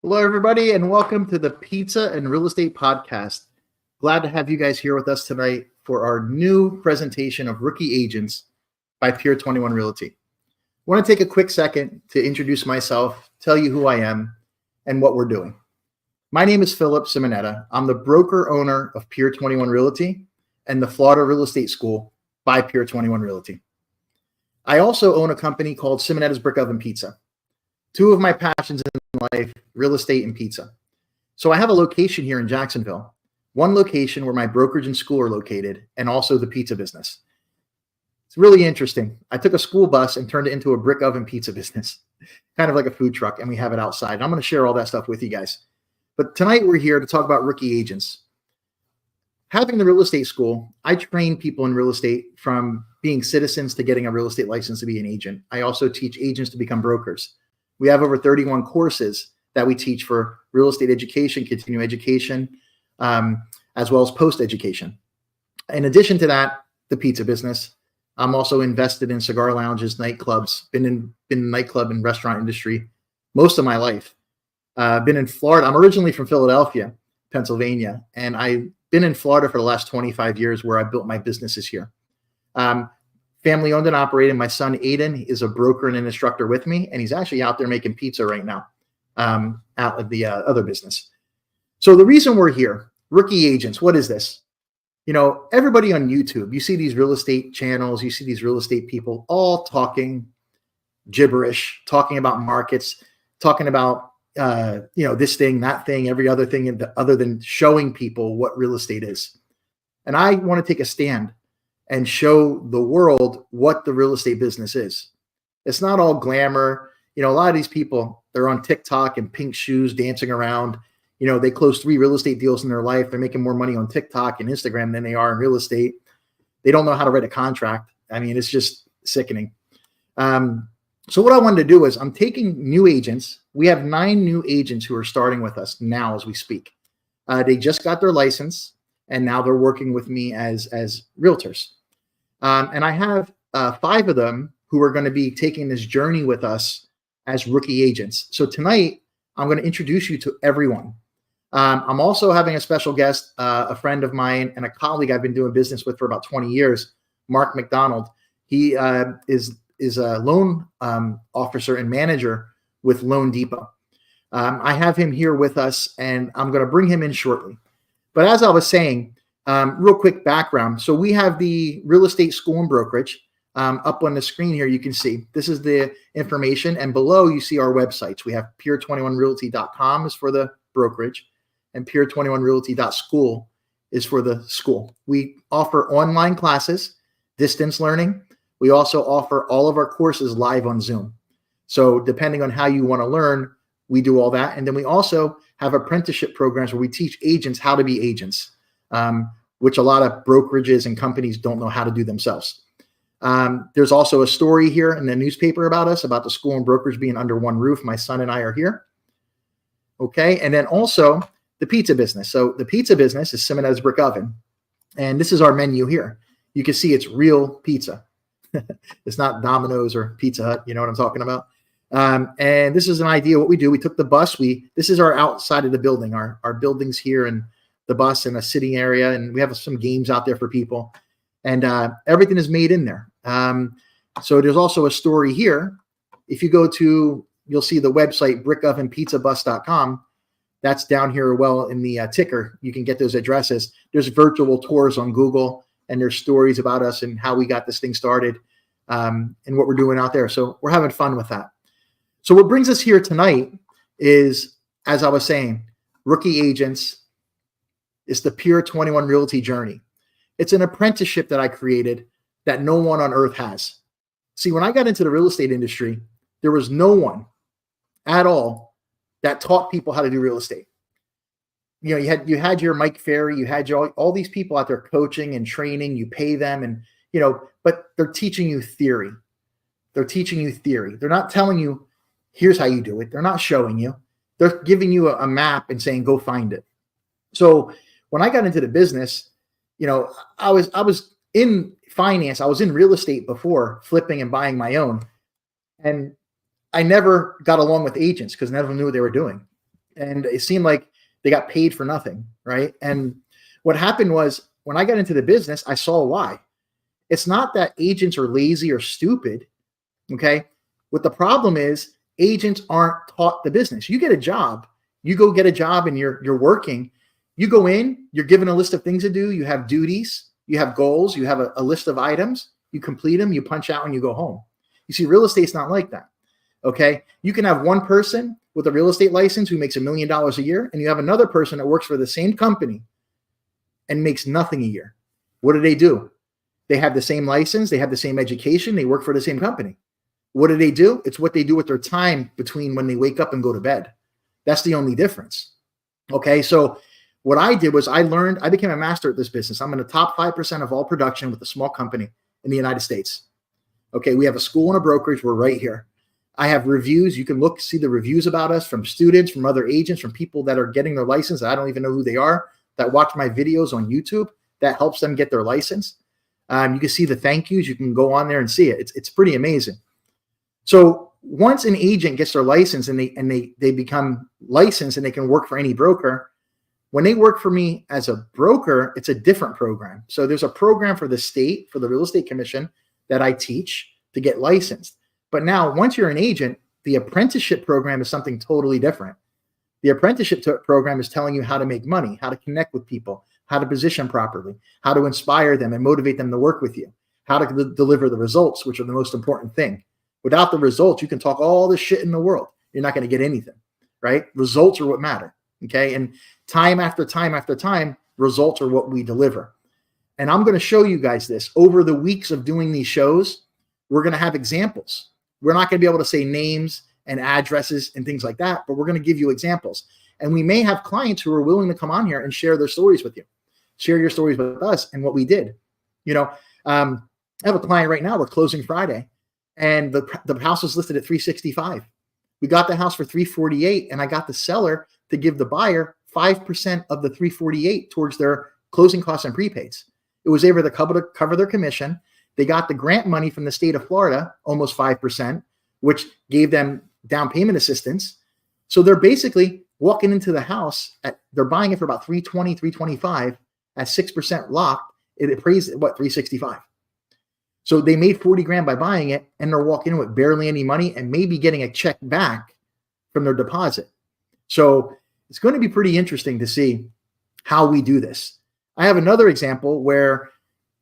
Hello, everybody, and welcome to the Pizza and Real Estate Podcast. Glad to have you guys here with us tonight for our new presentation of Rookie Agents by Pier 21 Realty. I want to take a quick second to introduce myself, tell you who I am, and what we're doing. My name is Simonetta. I'm the broker owner of Pier 21 Realty and the Florida Real Estate School by Pier 21 Realty. I also own a company called Simonetta's Brick Oven Pizza. Two of my passions in life, real estate and pizza. So I have a location here in Jacksonville, one location where my brokerage and school are located, and also the pizza business. It's really interesting. I took a school bus and turned it into a brick oven pizza business, kind of like a food truck, and we have it outside. And I'm going to share all that stuff with you guys. But tonight we're here to talk about rookie agents. Having the real estate school, I train people in real estate from being citizens to getting a real estate license to be an agent. I also teach agents to become brokers. We have over 31 courses that we teach for real estate education, continuing education, as well as post-education. In addition to that, the pizza business. I'm also invested in cigar lounges, nightclubs, been in nightclub and restaurant industry most of my life. Been in Florida. I'm originally from Philadelphia, Pennsylvania, and I've been in Florida for the last 25 years where I built my businesses here. Family owned and operated. My son, Aiden, is a broker and an instructor with me, and he's actually out there making pizza right now out of the other business. So the reason we're here, rookie agents, what is this? You know, everybody on YouTube, you see these real estate channels, you see these real estate people all talking gibberish, talking about markets, talking about, this thing, that thing, every other thing other than showing people what real estate is. And I want to take a stand and show the world what the real estate business is. It's not all glamour. You know, a lot of these people, they're on TikTok in pink shoes, dancing around. You know, they closed 3 real estate deals in their life. They're making more money on TikTok and Instagram than they are in real estate. They don't know how to write a contract. I mean, it's just sickening. So what I wanted to do is I'm taking new agents. We have 9 new agents who are starting with us now as we speak. They just got their license, and now they're working with me as realtors. And I have 5 of them who are going to be taking this journey with us as rookie agents. So tonight, I'm going to introduce you to everyone. I'm also having a special guest, a friend of mine and a colleague I've been doing business with for about 20 years, McDonald. He is a loan officer and manager with Loan Depot. I have him here with us, and I'm going to bring him in shortly. But as I was saying, real quick background. So we have the real estate school and brokerage up on the screen here. You can see this is the information, and below you see our websites. We have pier21realty.com is for the brokerage, and pier21realty.school is for the school. We offer online classes, distance learning. We also offer all of our courses live on Zoom. So depending on how you want to learn, we do all that. And then we also have apprenticeship programs where we teach agents how to be agents. Which a lot of brokerages and companies don't know how to do themselves. There's also a story here in the newspaper about us, about the school and brokerage being under one roof. My son and I are here. Okay, and then also the pizza business. So the pizza business is Simonetta's Brick Oven. And this is our menu here. You can see it's real pizza. It's not Domino's or Pizza Hut, you know what I'm talking about? And this is an idea what we do. We took the bus. This is our outside of the building. Our building's here, and the bus in a sitting area, and we have some games out there for people, and everything is made in there. So there's also a story here. If you go to, you'll see the website brickovenpizzabus.com. That's down here in the ticker. You can get those addresses. There's virtual tours on Google, and there's stories about us and how we got this thing started and what we're doing out there. So we're having fun with that. So what brings us here tonight is, as I was saying, rookie agents. It's the Pier 21 Realty journey. It's an apprenticeship that I created that no one on earth has. See, when I got into the real estate industry, there was no one at all that taught people how to do real estate. You know, you had your Mike Ferry, you had all these people out there coaching and training, you pay them, and but they're teaching you theory. They're teaching you theory. They're not telling you, here's how you do it. They're not showing you. They're giving you a map and saying, go find it. So when I got into the business, I was in finance. I was in real estate before, flipping and buying my own. And I never got along with agents because none of them knew what they were doing. and it seemed like they got paid for nothing, right? And what happened was when I got into the business, I saw why. It's not that agents are lazy or stupid, okay? What the problem is, agents aren't taught the business. You get a job, you go get a job and you're working. You go in, you're given a list of things to do. You have duties, you have goals, you have a list of items. You complete them, you punch out, and you go home. You see, real estate's not like that, okay? You can have one person with a real estate license who makes $1 million a year, and you have another person that works for the same company and makes nothing a year. What do? They have the same license, they have the same education, they work for the same company. What do? It's what they do with their time between when they wake up and go to bed. That's the only difference. Okay, so what I did was I became a master at this business. I'm in the top 5% of all production with a small company in the United States. Okay, we have a school and a brokerage. We're right here. I have reviews. You can see the reviews about us from students, from other agents, from people that are getting their license. I don't even know who they are, that watch my videos on YouTube. That helps them get their license. You can see the thank yous. You can go on there and see it. It's pretty amazing. So once an agent gets their license and they become licensed and they can work for any broker, when they work for me as a broker, it's a different program. So there's a program for the state, for the real estate commission that I teach to get licensed. But now once you're an agent, the apprenticeship program is something totally different. The apprenticeship program is telling you how to make money, how to connect with people, how to position properly, how to inspire them and motivate them to work with you, how to deliver the results, which are the most important thing. Without the results, you can talk all the shit in the world. You're not going to get anything, right? Results are what matter, okay? And time after time after time, results are what we deliver. And I'm going to show you guys this. Over the weeks of doing these shows, we're going to have examples. We're not going to be able to say names and addresses and things like that, but we're going to give you examples. And we may have clients who are willing to come on here and share their stories with you. Share your stories with us and what we did. You know, I have a client right now. We're closing Friday, and the house was listed at $365. We got the house for $348, and I got the seller to give the buyer 5% of the $348 towards their closing costs and prepaids. It was able to cover their commission. They got the grant money from the state of Florida, almost 5%, which gave them down payment assistance. So they're basically walking into the house they're buying it for about $320, $325 at 6% locked. It appraised at $365. So they made 40 grand by buying it, and they're walking in with barely any money and maybe getting a check back from their deposit. So it's going to be pretty interesting to see how we do this. I have another example where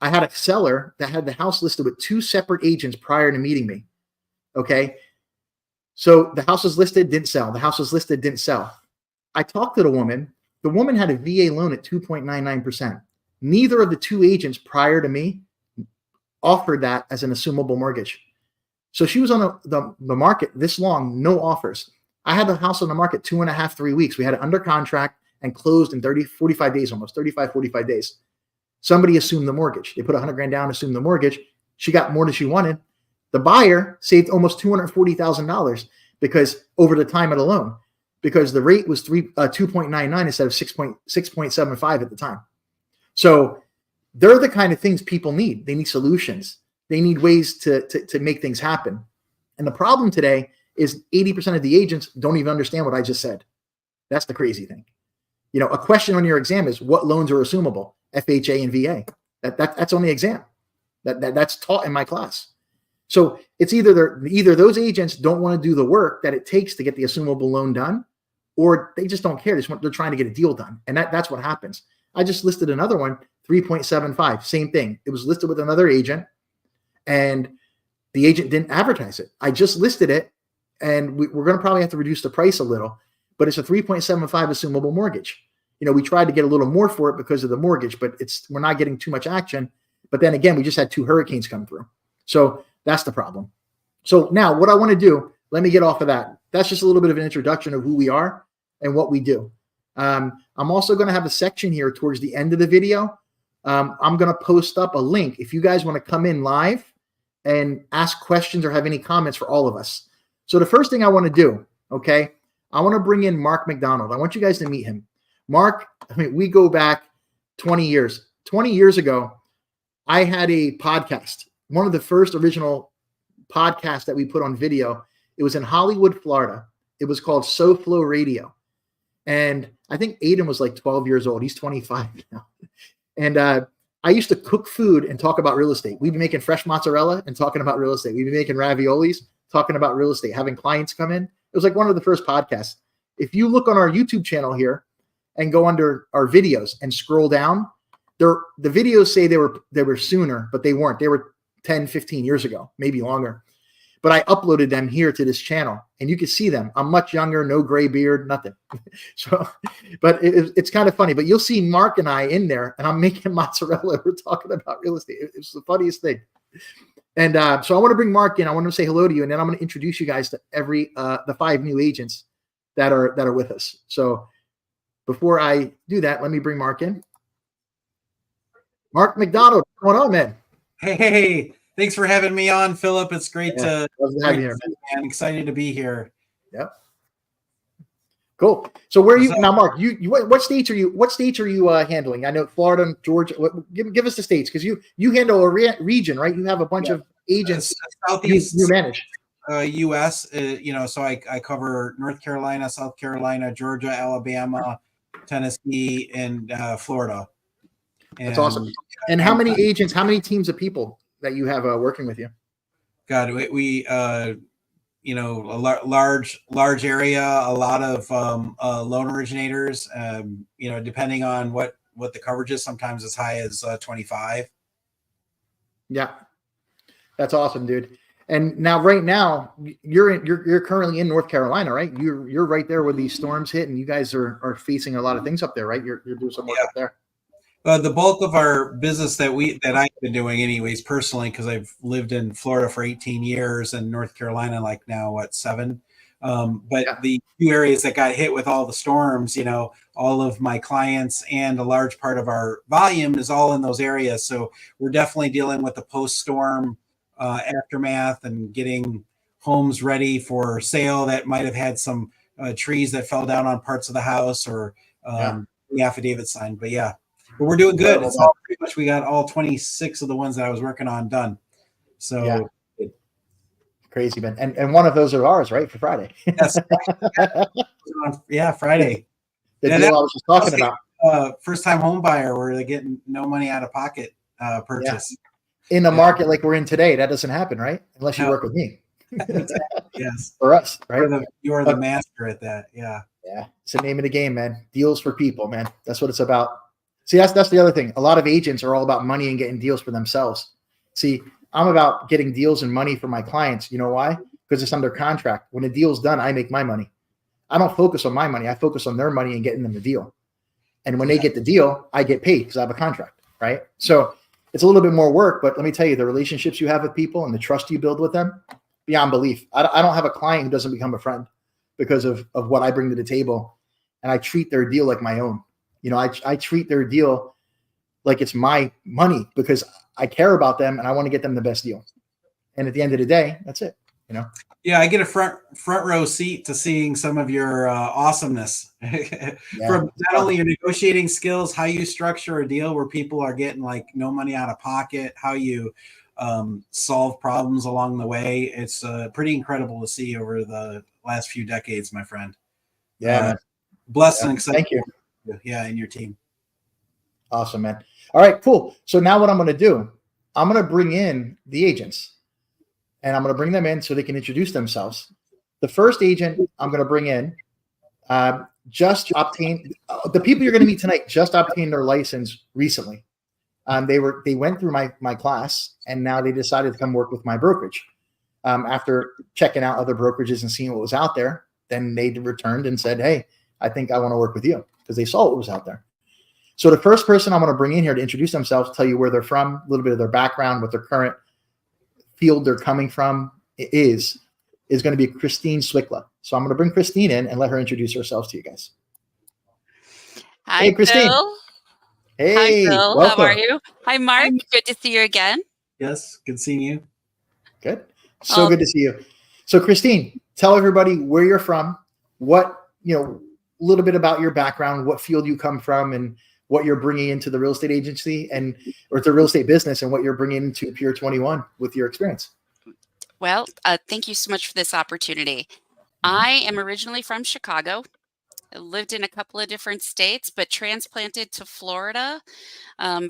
I had a seller that had the house listed with 2 separate agents prior to meeting me. Okay. So the house was listed, didn't sell. The house was listed, didn't sell. I talked to the woman. The woman had a VA loan at 2.99%. Neither of the 2 agents prior to me offered that as an assumable mortgage. So she was on the market this long, no offers. I had the house on the market 2.5, 3 weeks. We had it under contract and closed in 45 days, almost 35, 45 days. Somebody assumed the mortgage. They put 100 grand down, assumed the mortgage. She got more than she wanted. The buyer saved almost $240,000 because over the time of the loan, because the rate was 2.99 instead of 6.75 at the time. So they're the kind of things people need. They need solutions. They need ways to make things happen. And the problem today is 80% of the agents don't even understand what I just said. That's the crazy thing. You know, a question on your exam is what loans are assumable, FHA and VA. That's on the exam. That's taught in my class. So it's either those agents don't want to do the work that it takes to get the assumable loan done, or they just don't care. They're trying to get a deal done. And that's what happens. I just listed another one, 3.75, same thing. It was listed with another agent, and the agent didn't advertise it. I just listed it, and we're going to probably have to reduce the price a little, but it's a 3.75 assumable mortgage. You know, we tried to get a little more for it because of the mortgage, but we're not getting too much action. But then again, we just had 2 hurricanes come through. So that's the problem. So now what I want to do, let me get off of that. That's just a little bit of an introduction of who we are and what we do. I'm also going to have a section here towards the end of the video. I'm going to post up a link if you guys want to come in live and ask questions or have any comments for all of us. So the first thing I want to do, okay, I want to bring in Mark McDonald. I want you guys to meet him. Mark, I mean, we go back 20 years. 20 years ago, I had a podcast, one of the first original podcasts that we put on video. It was in Hollywood, Florida. It was called SoFlo Radio. And I think Aiden was like 12 years old. He's 25 now. And I used to cook food and talk about real estate. We'd be making fresh mozzarella and talking about real estate. We'd be making raviolis, talking about real estate, having clients come in. It was like one of the first podcasts. If you look on our YouTube channel here and go under our videos and scroll down, the videos say they were sooner, but they weren't. They were 10, 15 years ago, maybe longer. But I uploaded them here to this channel, and you can see them. I'm much younger, no gray beard, nothing. So, but it's kind of funny. But you'll see Mark and I in there, and I'm making mozzarella. We're talking about real estate. It's the funniest thing. And so I want to bring Mark in. I want to say hello to you, and then I'm going to introduce you guys to the 5 new agents that are with us. So before I do that, let me bring Mark in. Mark McDonald, what's going on, man? Hey, thanks for having me on, Philip. It's great to have you here. I'm excited to be here. Yep. Cool. So where are you now, Mark? What states are you handling? I know Florida and Georgia. Give us the states, because you handle a region, right? You have a bunch of agents. Southeast you manage. U.S. So I cover North Carolina, South Carolina, Georgia, Alabama, Tennessee, and Florida. That's awesome. And how many agents? How many teams of people that you have working with you? God, we a large area, a lot of loan originators. Depending on what the coverage is, sometimes as high as 25. Yeah, that's awesome, dude. And now, right now, you're currently in North Carolina, right? You're right there where these storms hit, and you guys are facing a lot of things up there, right? You're doing some work up there. The bulk of our business that I've been doing, anyways, personally, because I've lived in Florida for 18 years and North Carolina, like now 7. The few areas that got hit with all the storms, all of my clients and a large part of our volume is all in those areas. So we're definitely dealing with the post-storm aftermath and getting homes ready for sale that might have had some trees that fell down on parts of the house or the affidavit signed. But yeah. But we're doing good. It's all pretty much, we got all 26 of the ones that I was working on done. So crazy, man. And one of those are ours, right? For Friday. Yes. Yeah, Friday. The deal I was just talking about. First time home buyer where they're getting no money out of pocket purchase. Yeah. In a market like we're in today, that doesn't happen, right? Unless you work with me. Yes. For us, right? You are the master at that. Yeah. Yeah. It's the name of the game, man. Deals for people, man. That's what it's about. See, that's the other thing. A lot of agents are all about money and getting deals for themselves. See, I'm about getting deals and money for my clients. You know why? Because it's under contract. When a deal's done, I make my money. I don't focus on my money. I focus on their money and getting them the deal. And when they get the deal, I get paid because I have a contract, right? So it's a little bit more work, but let me tell you, the relationships you have with people and the trust you build with them, beyond belief. I don't have a client who doesn't become a friend because of what I bring to the table. And I treat their deal like my own. I treat their deal like it's my money because I care about them and I want to get them the best deal. And at the end of the day, that's it. Yeah, I get a front row seat to seeing some of your awesomeness from not only your negotiating skills, how you structure a deal where people are getting like no money out of pocket, how you solve problems along the way. It's pretty incredible to see over the last few decades, my friend. Yeah, blessed and excited. Thank you. Yeah, and your team. Awesome, man. All right, cool. So now what I'm going to do, I'm going to bring in the agents, and I'm going to bring them in so they can introduce themselves. The first agent I'm going to bring in just obtained, the people you're going to meet tonight just obtained their license recently. They went through my class, and now they decided to come work with my brokerage. After checking out other brokerages and seeing what was out there, then they returned and said, hey, I think I want to work with you, because they saw what was out there. So the first person I'm going to bring in here to introduce themselves, tell you where they're from, a little bit of their background, what their current field they're coming from is going to be Christine Swickla. So I'm going to bring Christine in and let her introduce herself to you guys. Hi, hey, Christine. Bill. Hey, hi, Bill. welcome. How are you? Hi, Mark. Good to see you again. Yes, good seeing you. Good. So good to see you. So Christine, tell everybody where you're from, what, a little bit about your background, what field you come from, and what you're bringing into the real estate agency or the real estate business, and what you're bringing into Pier 21 with your experience. Well, thank you so much for this opportunity. I am originally from Chicago. I lived in a couple of different states, but transplanted to Florida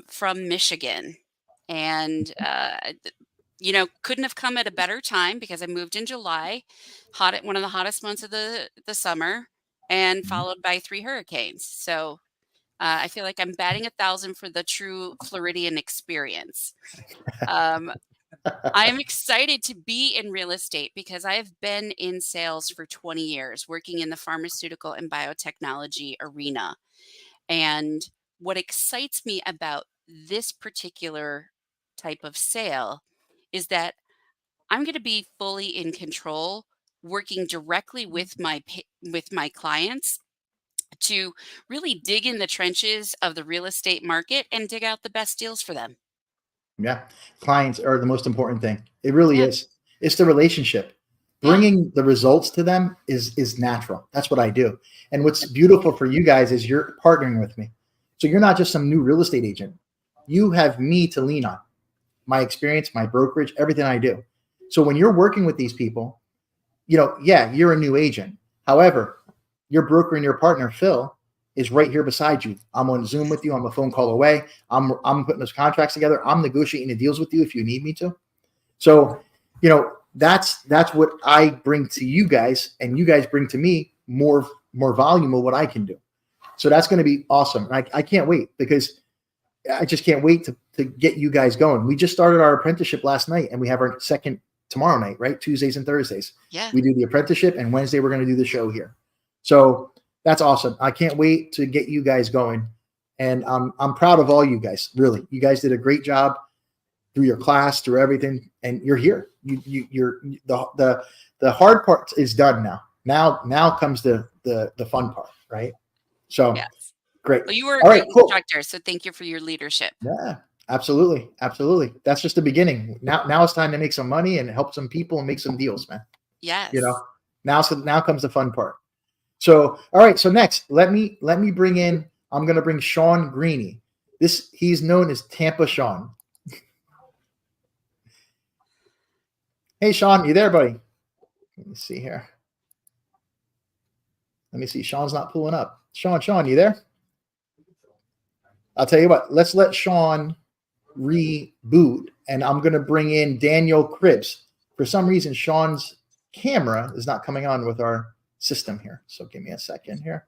from Michigan. And, couldn't have come at a better time because I moved in July, one of the hottest months of the summer, and Mhm. followed by 3 hurricanes. So I feel like I'm batting 1,000 for the true Floridian experience. Um, I am excited to be in real estate because I have been in sales for 20 years, working in the pharmaceutical and biotechnology arena. And what excites me about this particular type of sale is that I'm going to be fully in control, working directly with my clients to really dig in the trenches of the real estate market and dig out the best deals for them. Yeah. Clients are the most important thing. It really Yeah. is. It's the relationship. Yeah. Bringing the results to them is natural. That's what I do. And what's beautiful for you guys is you're partnering with me. So you're not just some new real estate agent. You have me to lean on, my experience, my brokerage, everything I do. So when you're working with these people, yeah, you're a new agent. However, your broker and your partner, Phil, is right here beside you. I'm on Zoom with you. I'm a phone call away. I'm putting those contracts together. I'm negotiating the deals with you if you need me to. So, that's what I bring to you guys, and you guys bring to me more volume of what I can do. So that's going to be awesome. I can't wait because I just can't wait to get you guys going. We just started our apprenticeship last night, and we have our second tomorrow night, right? Tuesdays and Thursdays. Yeah. We do the apprenticeship, and Wednesday we're going to do the show here. So that's awesome. I can't wait to get you guys going. And I'm proud of all you guys. Really, you guys did a great job through your class, through everything, and you're here. You're the hard part is done now. Now comes the fun part, right? So Yes. great. Well, you were a All great right, cool. instructor, so thank you for your leadership. Yeah, absolutely. That's just the beginning. Now it's time to make some money and help some people and make some deals, man. Yes. Now comes the fun part. So, all right. So next, let me bring in. I'm going to bring Sean Greeny. He's known as Tampa Sean. Hey, Sean, you there, buddy? Let me see here. Let me see. Sean's not pulling up. Sean, you there? I'll tell you what. Let's let Sean reboot, and I'm going to bring in Daniel Cribbs. For some reason, Sean's camera is not coming on with our system here. So give me a second here.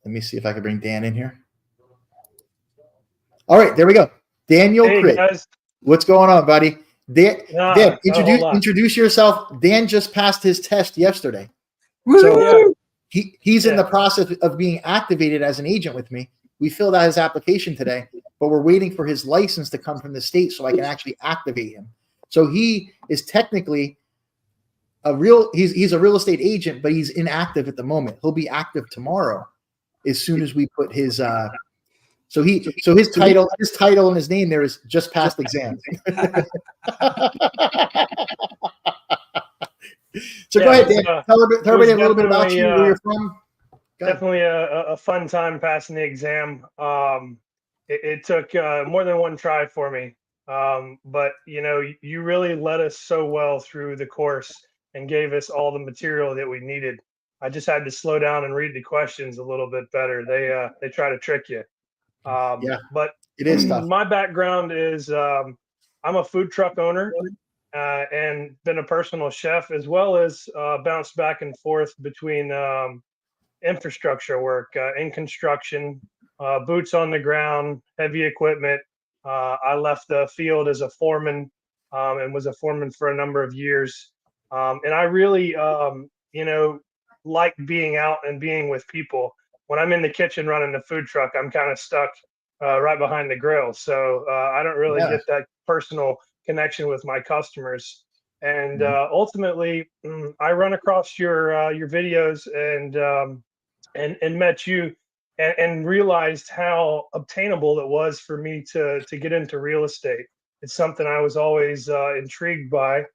Let me see if I can bring Dan in here. All right, there we go. Daniel Cribbs. Guys. What's going on, buddy? Dan, introduce yourself. Dan just passed his test yesterday. So he's in the process of being activated as an agent with me. We filled out his application today, but we're waiting for his license to come from the state so I can actually activate him. So he is technically he's a real estate agent, but he's inactive at the moment. He'll be active tomorrow as soon as we put his so his title and his name there is just passed exam. So go ahead, Dan. Tell everybody a little bit about you, where you're from. Definitely a fun time passing the exam. It took more than one try for me. But you really led us so well through the course and gave us all the material that we needed. I just had to slow down and read the questions a little bit better. They try to trick you. But it is tough. My background is I'm a food truck owner and been a personal chef, as well as bounced back and forth between infrastructure work in construction, boots on the ground, heavy equipment. I left the field as a foreman and was a foreman for a number of years. And I really, like being out and being with people. When I'm in the kitchen running the food truck, I'm kind of stuck right behind the grill. So I don't really get that personal connection with my customers. And ultimately, I run across your videos and met you and realized how obtainable it was for me to get into real estate. It's something I was always intrigued by.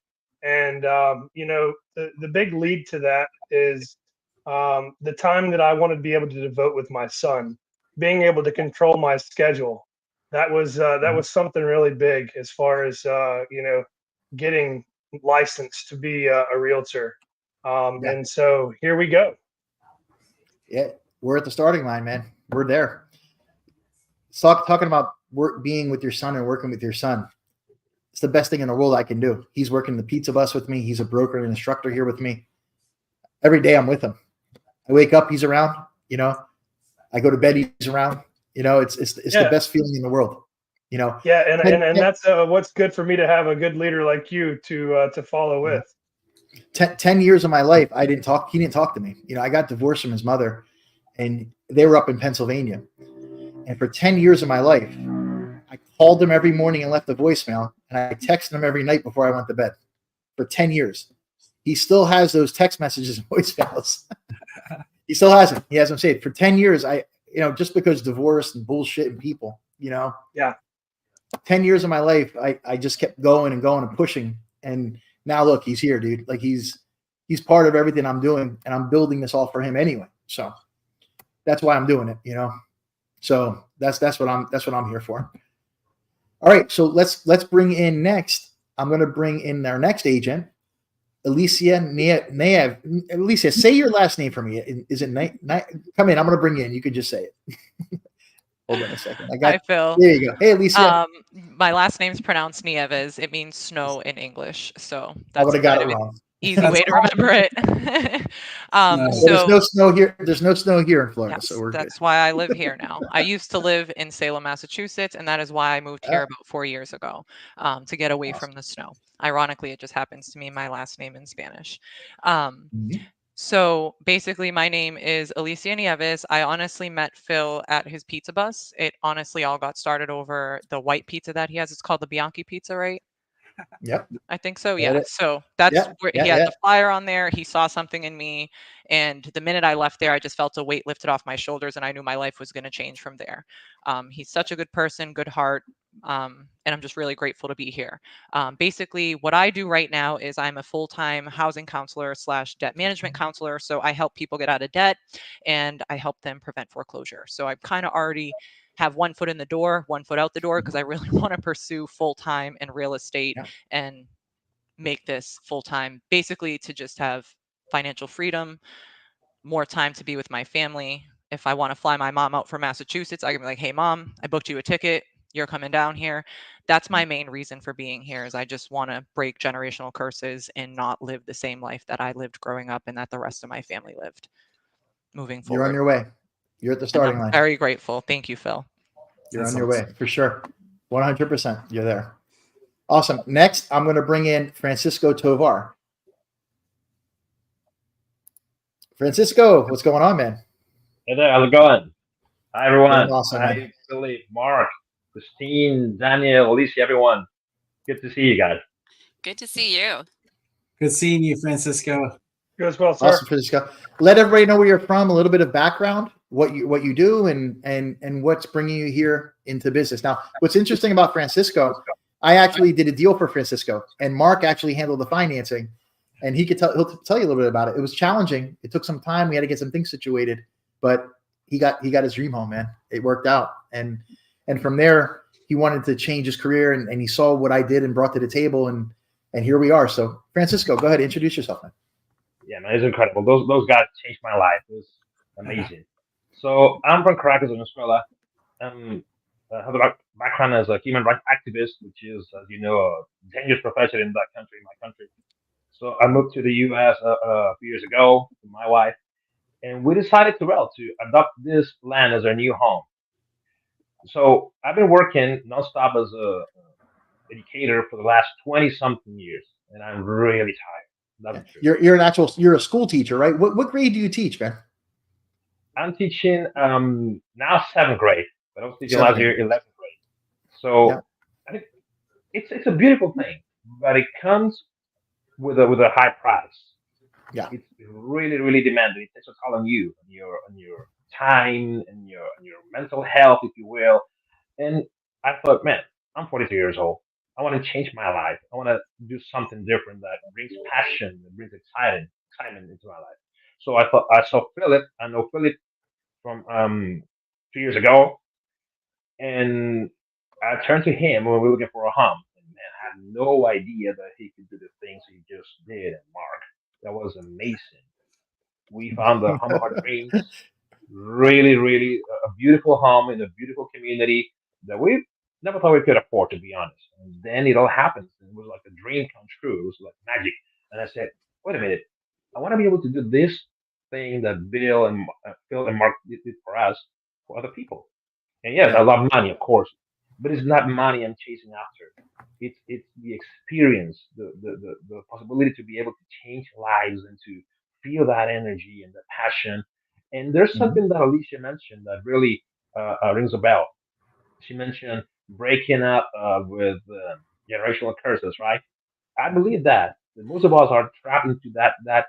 And, the big lead to that is the time that I wanted to be able to devote with my son, being able to control my schedule. That was something really big as far as, getting licensed to be a realtor. And so here we go. Yeah, we're at the starting line, man. We're there. Talking about being with your son and working with your son. It's the best thing in the world I can do. He's working the pizza bus with me. He's a broker and instructor here with me. Every day I'm with him. I wake up, he's around. I go to bed, he's around. It's the best feeling in the world. Yeah, and that's what's good for me to have a good leader like you to follow with. 10 years of my life, he didn't talk to me. I got divorced from his mother, and they were up in Pennsylvania. And for 10 years of my life, I called him every morning and left a voicemail, and I texted him every night before I went to bed. For 10 years. He still has those text messages and voicemails. He still has them. He has them saved. For 10 years, just because divorce and bullshit and people, Yeah. 10 years of my life, I just kept going and going and pushing. And now look, he's here, dude. Like he's part of everything I'm doing, and I'm building this all for him anyway. So that's why I'm doing it, So that's what I'm here for. All right, so let's bring in next. I'm going to bring in our next agent, Alicia Neev. Alicia, say your last name for me. Is it come in? I'm going to bring you in. You could just say it. Hold on a second. Hi, Phil. There you go. Hey, Alicia. My last name's pronounced Nieves. It means snow in English. So I would that's have got it wrong. Easy way to remember it. There's no snow here. There's no snow here in Florida, yes, so we're that's good. why I live here now. I used to live in Salem, Massachusetts, and that is why I moved here about 4 years ago, to get away from the snow. Ironically, it just happens to be my last name in Spanish. So basically, my name is Alicia Nieves. I honestly met Phil at his pizza bus. It honestly all got started over the white pizza that he has. It's called the Bianchi pizza, right? Yep. I think so. Yeah. So that's where he had the flyer on there. He saw something in me. And the minute I left there, I just felt a weight lifted off my shoulders, and I knew my life was going to change from there. He's such a good person, good heart. And I'm just really grateful to be here. Basically, what I do right now is I'm a full-time housing counselor / debt management counselor. So I help people get out of debt, and I help them prevent foreclosure. So I've kind of already have one foot in the door, one foot out the door, because I really want to pursue full-time in real estate and make this full-time, basically to just have financial freedom, more time to be with my family. If I want to fly my mom out from Massachusetts, I can be like, hey, Mom, I booked you a ticket. You're coming down here. That's my main reason for being here, is I just want to break generational curses and not live the same life that I lived growing up and that the rest of my family lived. Moving forward. You're on your way. You're at the starting line. Very grateful. Thank you, Phil. You're on your way, for sure. 100%. You're there. Awesome. Next, I'm going to bring in Francisco Tovar. Francisco, what's going on, man? Hey there, how's it going? Hi, everyone. Awesome, Hi, Philip, Mark, Christine, Daniel, Alicia, everyone. Good to see you guys. Good to see you. Good seeing you, Francisco. You as well, sir. Awesome, Francisco. Let everybody know where you're from, a little bit of background, what you do, and what's bringing you here into business. Now, what's interesting about Francisco, I actually did a deal for Francisco, and Mark actually handled the financing, and he'll tell you a little bit about it. It was challenging. It took some time. We had to get some things situated, but he got his dream home, man. It worked out, and from there he wanted to change his career, and he saw what I did and brought to the table, and here we are. So, Francisco, go ahead, introduce yourself, man. Yeah, man, it's incredible. Those guys changed my life. It was amazing. So I'm from Caracas, Venezuela. I have a background as a human rights activist, which is, as you know, a dangerous profession in that country, in my country. So I moved to the U.S. A few years ago with my wife, and we decided to adopt this land as our new home. So I've been working nonstop as a educator for the last 20-something years, and I'm really tired. That's true. You're a school teacher, right? What grade do you teach, man? I'm teaching now 7th grade, but I was teaching last year 11th grade. So I think it's a beautiful thing, but it comes with a high price. Yeah, it's really, really demanding. It takes a toll on you, on your time, and your mental health, if you will. And I thought, man, I'm 42 years old. I want to change my life. I want to do something different that brings passion, that brings excitement into my life. So I thought, I saw Philip. I know Philip from 2 years ago, and I turned to him when we were looking for a home. And man, I had no idea that he could do the things he just did. And Mark, that was amazing. We found the home of our dreams. really, really a beautiful home in a beautiful community that we never thought we could afford, to be honest. And then it all happens. And it was like a dream come true. It was like magic. And I said, wait a minute, I want to be able to do this thing that Phil and Mark did for us for other people. And yes, I Yeah. love money, of course, but it's not money I'm chasing after. It's the experience, the possibility to be able to change lives and to feel that energy and the passion. And there's Mhm. something that Alicia mentioned that really rings a bell. She mentioned breaking up with generational curses, right? I believe that most of us are trapped into that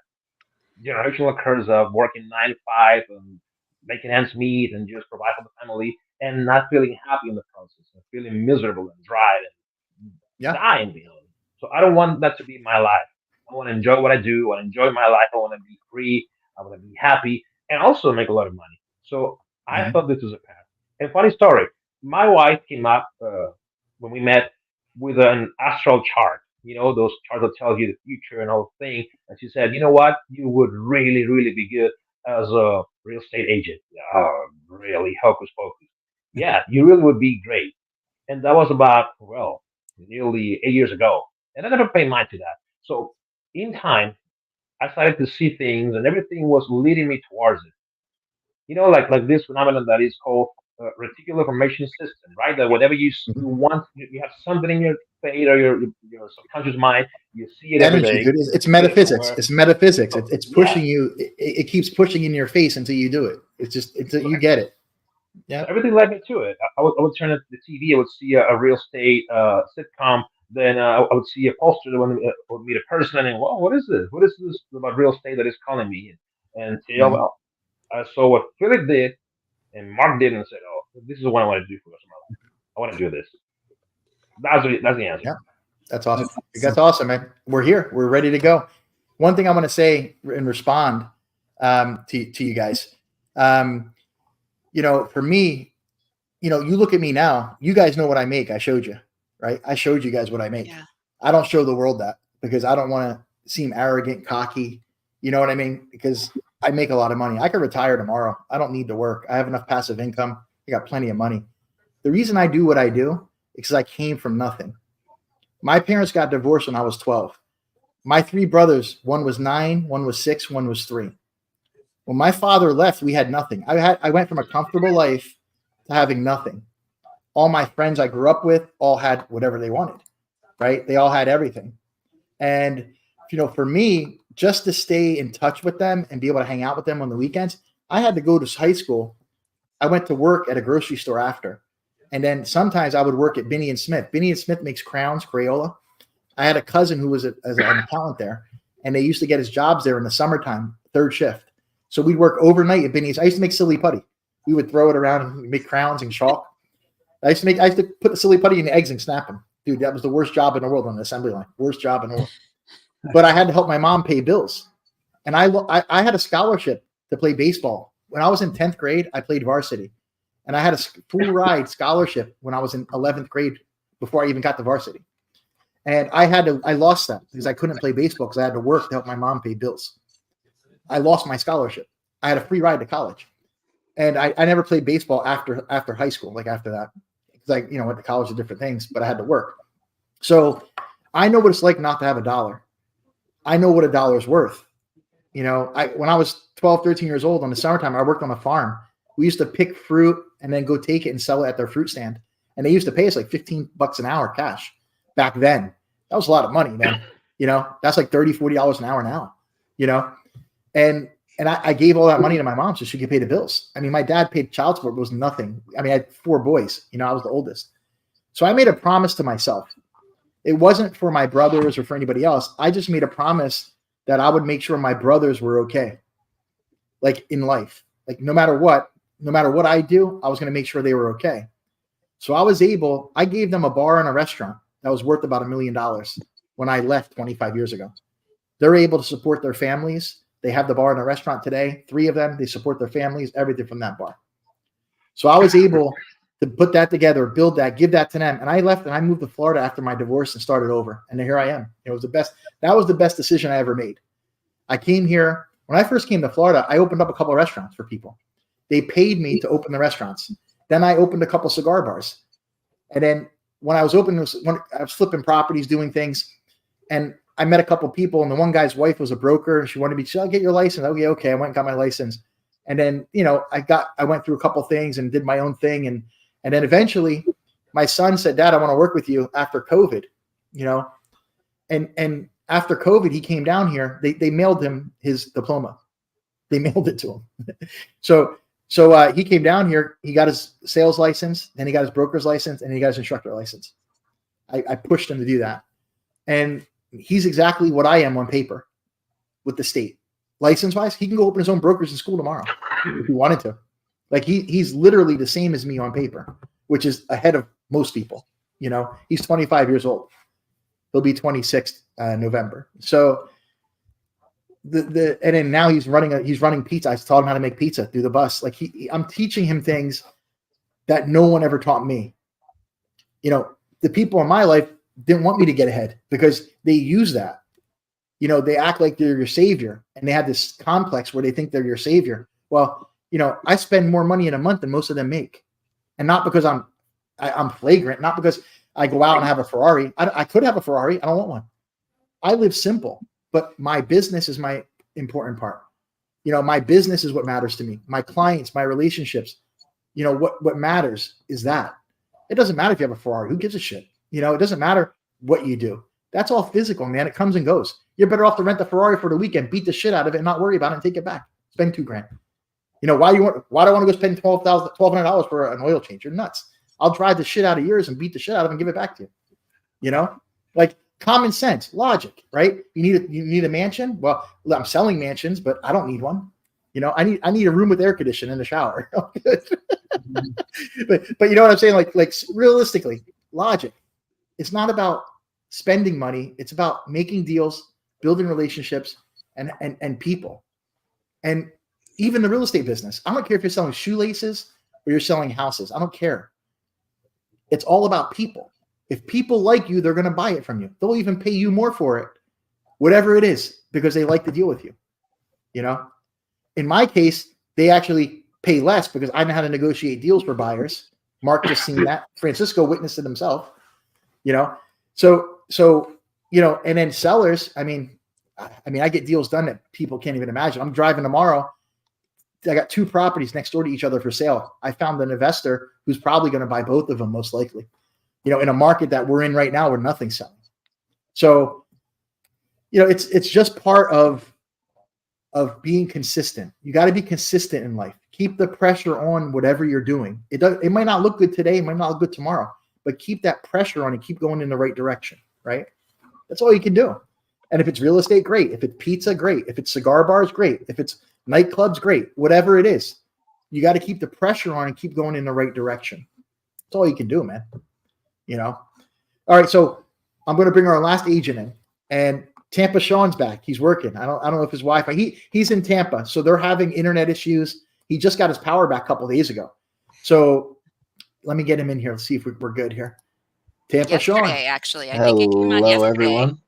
generational curse of working 9 to 5 and making ends meet and just provide for the family and not feeling happy in the process and feeling miserable and dry and Yeah. dying beyond. So I don't want that to be my life. I want to enjoy what I do. I want to enjoy my life. I want to be free. I want to be happy and also make a lot of money. So I Mhm. thought this was a path. And funny story, my wife came up when we met with an astral chart. You know, those charts that tell you the future and all thing. And she said, you know what? You would really, really be good as a real estate agent. Oh, really? Hocus pocus. Yeah, you really would be great. And that was about, well, nearly 8 years ago. And I never paid mind to that. So in time, I started to see things and everything was leading me towards it. You know, like this phenomenon that is called reticular formation system, right? That whatever you Mhm. want, you have something in your fate or your subconscious mind, you see it every Energy, day, dude. It's you feel it metaphysics. somewhere. It's metaphysics. So It's yeah, pushing you. It keeps pushing in your face until you do it. It's just until you get it. so Yeah. everything led me to it. I would turn on the TV. I would see a real estate sitcom. Then I would see a poster that would meet a person, and well, what is this? What is this about real estate that is calling me? And say, oh Mhm. well, I saw what Philip did and Mark did, and said, oh, this is what I want to do for the rest of my life. I want to do this. That's the answer. Yeah. That's awesome. That's awesome. That's awesome, man. We're here. We're ready to go. One thing I want to say and respond to you guys. Um, for me, you look at me now. You guys know what I make. I showed you, right? I showed you guys what I make. Yeah. I don't show the world that because I don't want to seem arrogant, cocky. You know what I mean? Because I make a lot of money. I could retire tomorrow. I don't need to work. I have enough passive income. I got plenty of money. The reason I do what I do is because I came from nothing. My parents got divorced when I was 12. My three brothers, one was 9, one was 6, one was 3. When my father left, we had nothing. I went from a comfortable life to having nothing. All my friends I grew up with all had whatever they wanted, right? They all had everything. And for me, just to stay in touch with them and be able to hang out with them on the weekends, I had to go to high school. I went to work at a grocery store after. And then sometimes I would work at Binney and Smith. Binney and Smith makes crowns, Crayola. I had a cousin who was as an accountant there, and they used to get his jobs there in the summertime, third shift. So we'd work overnight at Binney's. I used to make silly putty. We would throw it around and make crowns and chalk. I used to put the silly putty in the eggs and snap them. Dude, that was the worst job in the world on the assembly line. Worst job in the world. But I had to help my mom pay bills. And I had a scholarship to play baseball. When I was in 10th grade, I played varsity. And I had a full ride scholarship when I was in 11th grade before I even got to varsity. And I lost that because I couldn't play baseball because I had to work to help my mom pay bills. I lost my scholarship. I had a free ride to college. And I never played baseball after high school, like after that. Because I, went to college to different things, but I had to work. So I know what it's like not to have a dollar. I know what a dollar is worth. When I was 12, 13 years old in the summertime, I worked on a farm. We used to pick fruit and then go take it and sell it at their fruit stand. And they used to pay us like $15 an hour cash back then. That was a lot of money, man. That's like $30, $40 an hour now, and I gave all that money to my mom so she could pay the bills. I mean, my dad paid child support, but it was nothing. I mean, I had 4 boys, I was the oldest. So I made a promise to myself. It wasn't for my brothers or for anybody else. I just made a promise that I would make sure my brothers were okay. Like in life, like no matter what I do, I was going to make sure they were okay. So I gave them a bar and a restaurant that was worth about $1 million when I left 25 years ago. They're able to support their families. They have the bar and a restaurant today. 3 of them, they support their families, everything from that bar. So I was able to put that together, build that, give that to them. And I left and I moved to Florida after my divorce and started over. And here I am. That was the best decision I ever made. I came here. When I first came to Florida, I opened up a couple of restaurants for people. They paid me to open the restaurants. Then I opened a couple cigar bars. And then when I was opening, I was flipping properties, doing things. And I met a couple people, and the one guy's wife was a broker. She wanted me to, I'll get your license. Okay. I went and got my license. And then, I went through a couple things and did my own thing. And then eventually my son said, Dad, I want to work with you after COVID, and after COVID, he came down here. They mailed him his diploma. They mailed it to him. So he came down here. He got his sales license, then he got his broker's license, and he got his instructor license. I pushed him to do that. And he's exactly what I am on paper with the state. License-wise, he can go open his own brokers in school tomorrow if he wanted to. Like he's literally the same as me on paper, which is ahead of most people. He's 25 years old. He'll be 26 November. So and then now he's running pizza. I taught him how to make pizza through the bus. Like I'm teaching him things that no one ever taught me. The people in my life didn't want me to get ahead because they use that. They act like they're your savior, and they have this complex where they think they're your savior. Well, I spend more money in a month than most of them make, and not because I'm flagrant, not because I go out and have a Ferrari. I could have a Ferrari. I don't want one. I live simple, but my business is my important part. My business is what matters to me. My clients, my relationships. What matters is that. It doesn't matter if you have a Ferrari. Who gives a shit? It doesn't matter what you do. That's all physical, man. It comes and goes. You're better off to rent the Ferrari for the weekend, beat the shit out of it, and not worry about it and take it back. Spend $2,000. Why do I want to go spend $1,200 for an oil change? You're nuts. I'll drive the shit out of yours and beat the shit out of it and give it back to you. Like common sense, logic, right? You need a mansion. Well, I'm selling mansions, but I don't need one. I need a room with air conditioning and a shower. but you know what I'm saying? Like realistically, logic. It's not about spending money. It's about making deals, building relationships, and people. And even the real estate business. I don't care if you're selling shoelaces or you're selling houses. I don't care. It's all about people. If people like you, they're going to buy it from you. They'll even pay you more for it, whatever it is, because they like to deal with you. In my case, they actually pay less because I know how to negotiate deals for buyers. Mark just seen that. Francisco witnessed it himself. So and then sellers. I mean, I get deals done that people can't even imagine. I'm driving tomorrow. I got 2 properties next door to each other for sale. I found an investor who's probably going to buy both of them, most likely. In a market that we're in right now where nothing's selling. So, it's just part of being consistent. You got to be consistent in life. Keep the pressure on whatever you're doing. It might not look good today, it might not look good tomorrow, but keep that pressure on and keep going in the right direction, right? That's all you can do. And if it's real estate, great. If it's pizza, great. If it's cigar bars, great. If it's nightclubs, great. Whatever it is, you got to keep the pressure on and keep going in the right direction. That's all you can do, man. All right. So I'm going to bring our last agent in, and Tampa Sean's back. He's working. I don't know if his Wi-Fi, he's in Tampa. So they're having internet issues. He just got his power back a couple of days ago. So let me get him in here. Let's see if we're good here. Tampa Sean. Actually, I think it came on yesterday. Hello, everyone.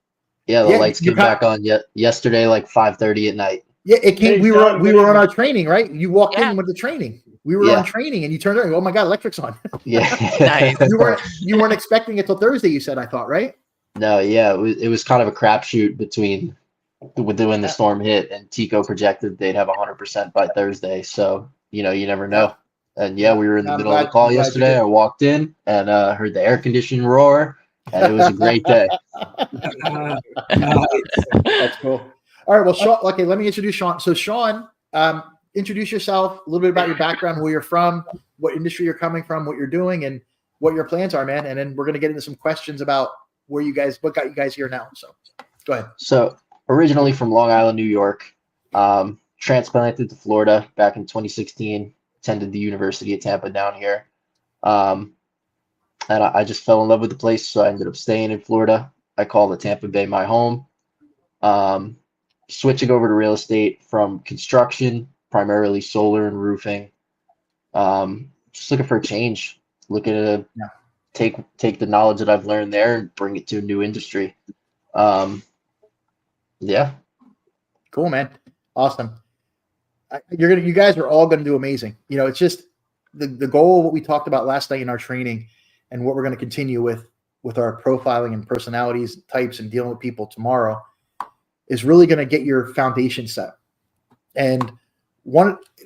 Yeah, the lights came back on yesterday, like 5:30 at night. Yeah, it came. We were on our training, right? You walked in with the training. We were on training, and you turned around. Oh my God, electric's on. Yeah. Nice. You weren't expecting it till Thursday. You said, I thought, right? No, yeah, it was kind of a crapshoot between when the storm hit, and Tico projected they'd have 100% by Thursday. So you never know. And yeah, we were in the middle of the call yesterday. I walked in and heard the air conditioning roar, and it was a great day. That's cool. All right, well, Sean. Okay, let me introduce Sean. So, Sean, introduce yourself, a little bit about your background, where you're from, what industry you're coming from, what you're doing, and what your plans are, man. And then we're going to get into some questions about what got you guys here now. So, go ahead. So, originally from Long Island, New York, transplanted to Florida back in 2016. Attended the University of Tampa down here. And I just fell in love with the place, so I ended up staying in Florida. I call the Tampa Bay my home. Switching over to real estate from construction, primarily solar and roofing. Just looking for a change. Looking to take the knowledge that I've learned there and bring it to a new industry. Yeah. Cool, man. Awesome. You guys are all going to do amazing. You know, it's just the goal, what we talked about last night in our training, and what we're going to continue with our profiling and personalities types and dealing with people tomorrow, is really going to get your foundation set. And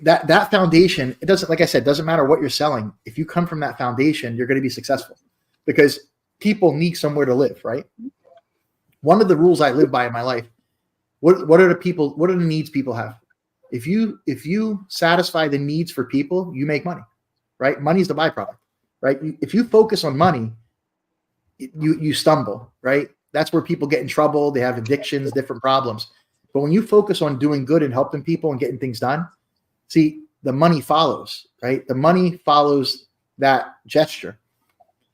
that foundation, it doesn't, like I said, doesn't matter what you're selling. If you come from that foundation, you're going to be successful, because people need somewhere to live, right? One of the rules I live by in my life, what are the needs people have? If you satisfy the needs for people, you make money, right? Money is the byproduct, right? If you focus on money, you stumble, right? That's where people get in trouble. They have addictions, different problems. But when you focus on doing good and helping people and getting things done, see, the money follows, right? The money follows that gesture.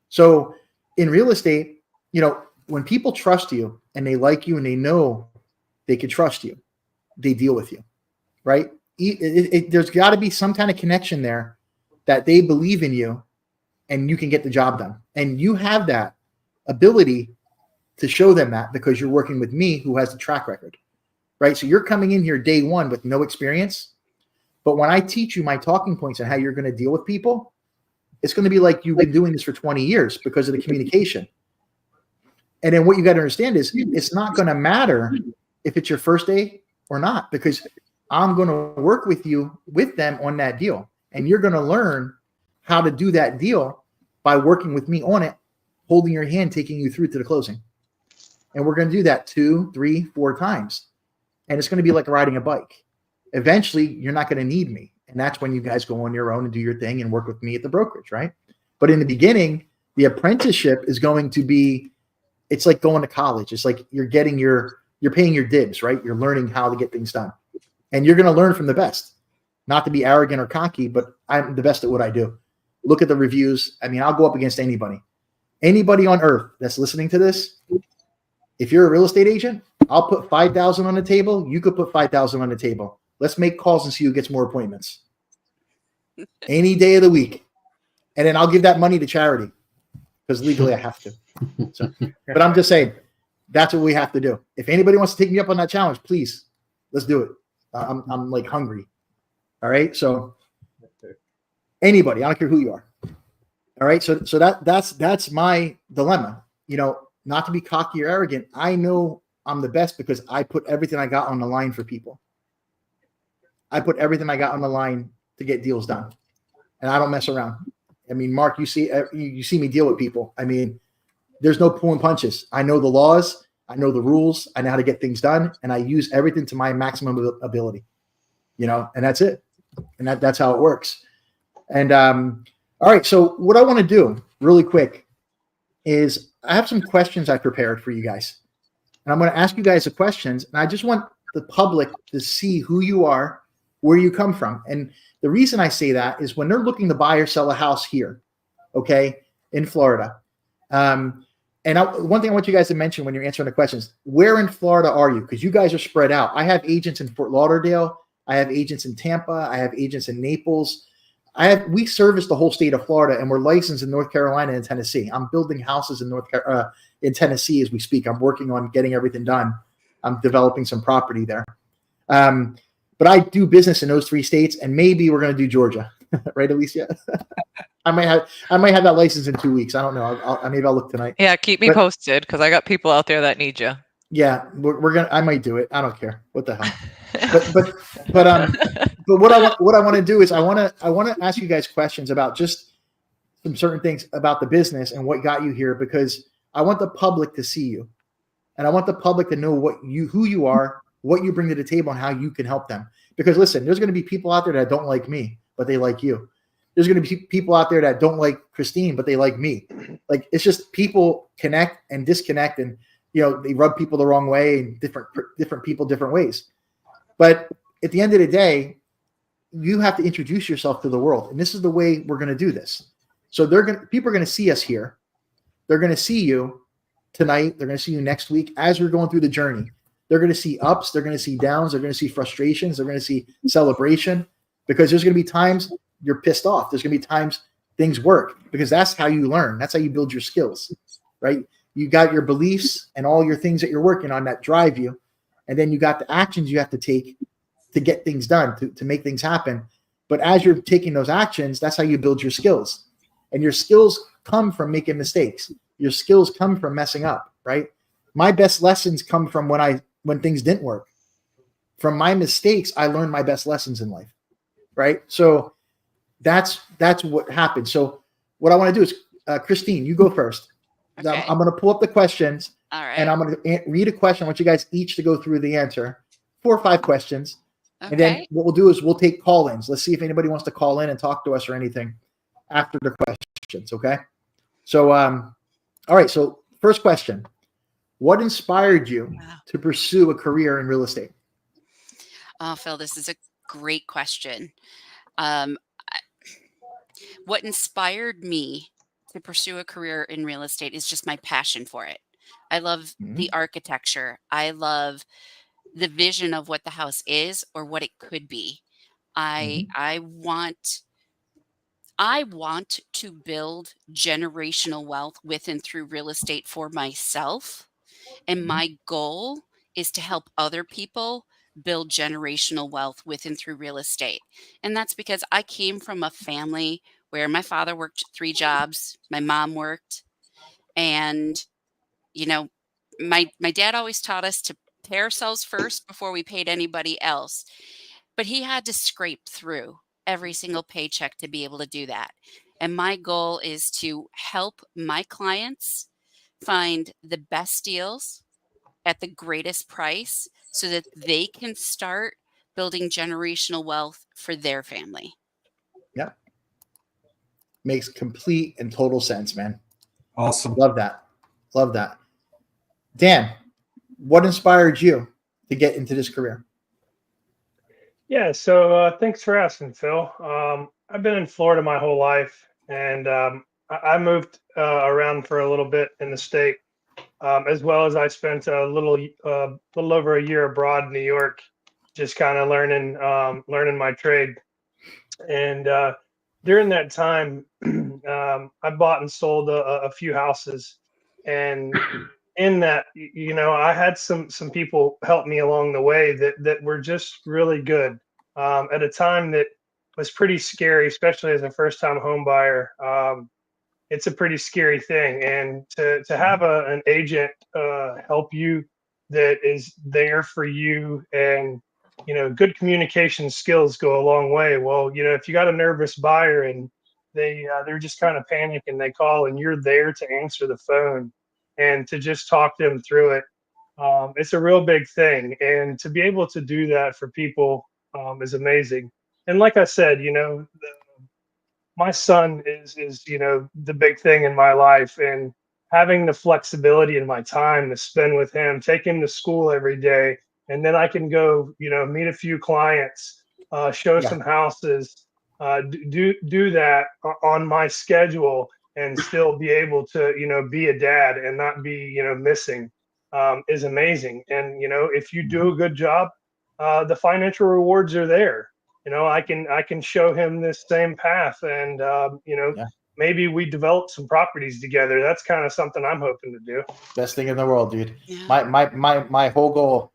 So in real estate, you know, when people trust you and they like you and they know they can trust you, they deal with you, right? There's got to be some kind of connection there that they believe in you and you can get the job done. And you have that ability to show them that because you're working with me, who has the track record, right? So you're coming in here day one with no experience. But when I teach you my talking points and how you're going to deal with people, it's going to be like you've been doing this for 20 years because of the communication. And then what you got to understand is it's not going to matter if it's your first day or not, because I'm going to work with them on that deal. And you're going to learn how to do that deal by working with me on it, holding your hand, taking you through to the closing. And we're going to do that 2, 3, 4 times. And it's going to be like riding a bike. Eventually, you're not going to need me. And that's when you guys go on your own and do your thing and work with me at the brokerage, right? But in the beginning, the apprenticeship is going to be, it's like going to college. It's like you're paying your dibs, right? You're learning how to get things done. And you're going to learn from the best. Not to be arrogant or cocky, but I'm the best at what I do. Look at the reviews. I mean, I'll go up against anybody. Anybody on earth that's listening to this, if you're a real estate agent, I'll put 5,000 on the table. You could put 5,000 on the table. Let's make calls and see who gets more appointments. Any day of the week. And then I'll give that money to charity because legally I have to. So, but I'm just saying, that's what we have to do. If anybody wants to take me up on that challenge, please, let's do it. I'm like hungry. All right. So anybody, I don't care who you are. All right. So that's my dilemma, you know, not to be cocky or arrogant. I know I'm the best because I put everything I got on the line for people. I put everything I got on the line to get deals done, and I don't mess around. I mean, Mark, you see me deal with people. I mean, there's no pulling punches. I know the laws. I know the rules. I know how to get things done, and I use everything to my maximum ability, you know, and that's it. And that's how it works. And all right. So what I want to do really quick is I have some questions I prepared for you guys, and I'm going to ask you guys the questions, and I just want the public to see who you are, where you come from. And the reason I say that is when they're looking to buy or sell a house here, okay, in Florida. One thing I want you guys to mention when you're answering the questions, where in Florida are you? Because you guys are spread out. I have agents in Fort Lauderdale. I have agents in Tampa. I have agents in Naples. We service the whole state of Florida, and we're licensed in North Carolina and Tennessee. I'm building houses in Tennessee as we speak. I'm working on getting everything done. I'm developing some property there. But I do business in those 3 states, and maybe we're going to do Georgia, right, Alicia? I might have that license in 2 weeks. I don't know. Maybe I'll look tonight. Yeah, keep me posted because I got people out there that need you. Yeah, I might do it. I don't care. What the hell? But what I want to do is I want to ask you guys questions about just some certain things about the business and what got you here, because I want the public to see you, and I want the public to know who you are, what you bring to the table, and how you can help them. Because listen, there's going to be people out there that don't like me, but they like you. There's going to be people out there that don't like Christine, but they like me. Like, it's just people connect and disconnect, and you know, they rub people the wrong way, and different people different ways. But at the end of the day, you have to introduce yourself to the world, and this is the way we're going to do this. So people are going to see us here. They're going to see you tonight. They're going to see you next week as we're going through the journey. They're going to see ups. They're going to see downs. They're going to see frustrations. They're going to see celebration, because there's going to be times you're pissed off. There's going to be times things work, because that's how you learn. That's how you build your skills, right? You got your beliefs and all your things that you're working on that drive you. And then you got the actions you have to take to get things done, to make things happen. But as you're taking those actions, that's how you build your skills. And your skills come from making mistakes. Your skills come from messing up, right? My best lessons come from when things didn't work. From my mistakes, I learned my best lessons in life, right? So that's what happened. So what I want to do is, Christine, you go first. Okay. I'm going to pull up the questions. All right. And I'm going to read a question. I want you guys each to go through the answer. 4 or 5 questions. Okay. And then what we'll do is we'll take call-ins. Let's see if anybody wants to call in and talk to us or anything after the questions, okay? So, all right. So first question. What inspired you to pursue a career in real estate? Oh, Phil, this is a great question. What inspired me to pursue a career in real estate is just my passion for it. I love the architecture. I love the vision of what the house is or what it could be. I want to build generational wealth with and through real estate for myself. And my goal is to help other people build generational wealth with and through real estate. And that's because I came from a family where my father worked 3 jobs, my mom worked, and my dad always taught us to pay ourselves first before we paid anybody else. But he had to scrape through every single paycheck to be able to do that. And my goal is to help my clients find the best deals at the greatest price so that they can start building generational wealth for their family. Yeah. Makes complete and total sense, man. Awesome. Love that. Love that. Dan, what inspired you to get into this career? Yeah, so thanks for asking, Phil. I've been in Florida my whole life, and I moved around for a little bit in the state, as well as I spent a little over a year abroad in New York, just kind of learning my trade. And during that time, I bought and sold a few houses, and in that, I had some people help me along the way that were just really good at a time that was pretty scary, especially as a first time home buyer. It's a pretty scary thing, and to have an agent help you that is there for you, and good communication skills go a long way. Well, if you got a nervous buyer and they're just kind of panic and they call, and you're there to answer the phone and to just talk them through it, it's a real big thing. And to be able to do that for people is amazing. And like I said, my son is the big thing in my life, and having the flexibility in my time to spend with him, take him to school every day, and then I can go meet a few clients, show some houses, do that on my schedule, and still be able to be a dad and not be missing, is amazing. And if you do a good job, the financial rewards are there. I can show him this same path, and maybe we develop some properties together. That's kind of something I'm hoping to do. Best thing in the world, dude. Yeah. My whole goal,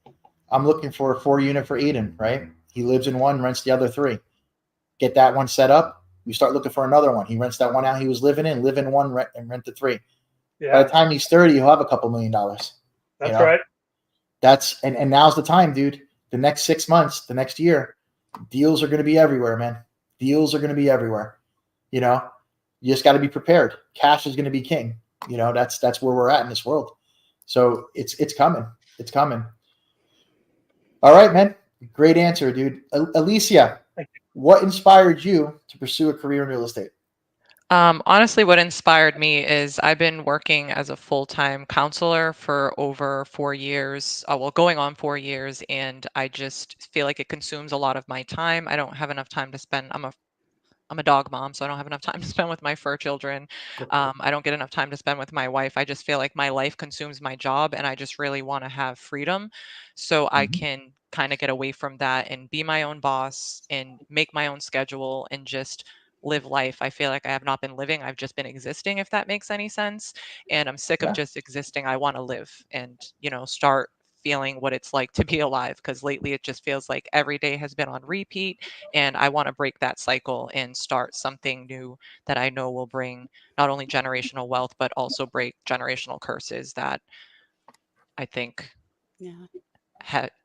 I'm looking for a 4-unit for Eden, right? He lives in one, rents the other 3. Get that one set up. We start looking for another one. He rents that one out he was living in, live in one, rent the 3. Yeah. By the time he's 30, he'll have a couple $1 million. That's right. And now's the time, dude. The next 6 months, the next year, deals are going to be everywhere, man. Deals are going to be everywhere. You just got to be prepared. Cash is going to be king. That's where we're at in this world. So it's coming. It's coming. All right, man. Great answer, dude. Alicia, what inspired you to pursue a career in real estate? Honestly, what inspired me is I've been working as a full-time counselor for over 4 years, going on 4 years, and I just feel like it consumes a lot of my time. I don't have enough time to spend. I'm a dog mom, so I don't have enough time to spend with my fur children. I don't get enough time to spend with my wife. I just feel like my life consumes my job, and I just really want to have freedom so I can kind of get away from that and be my own boss and make my own schedule and just live life. I feel like I have not been living. I've just been existing, if that makes any sense. And I'm sick of just existing. I want to live and, start feeling what it's like to be alive, because lately it just feels like every day has been on repeat, and I want to break that cycle and start something new that I know will bring not only generational wealth but also break generational curses that I think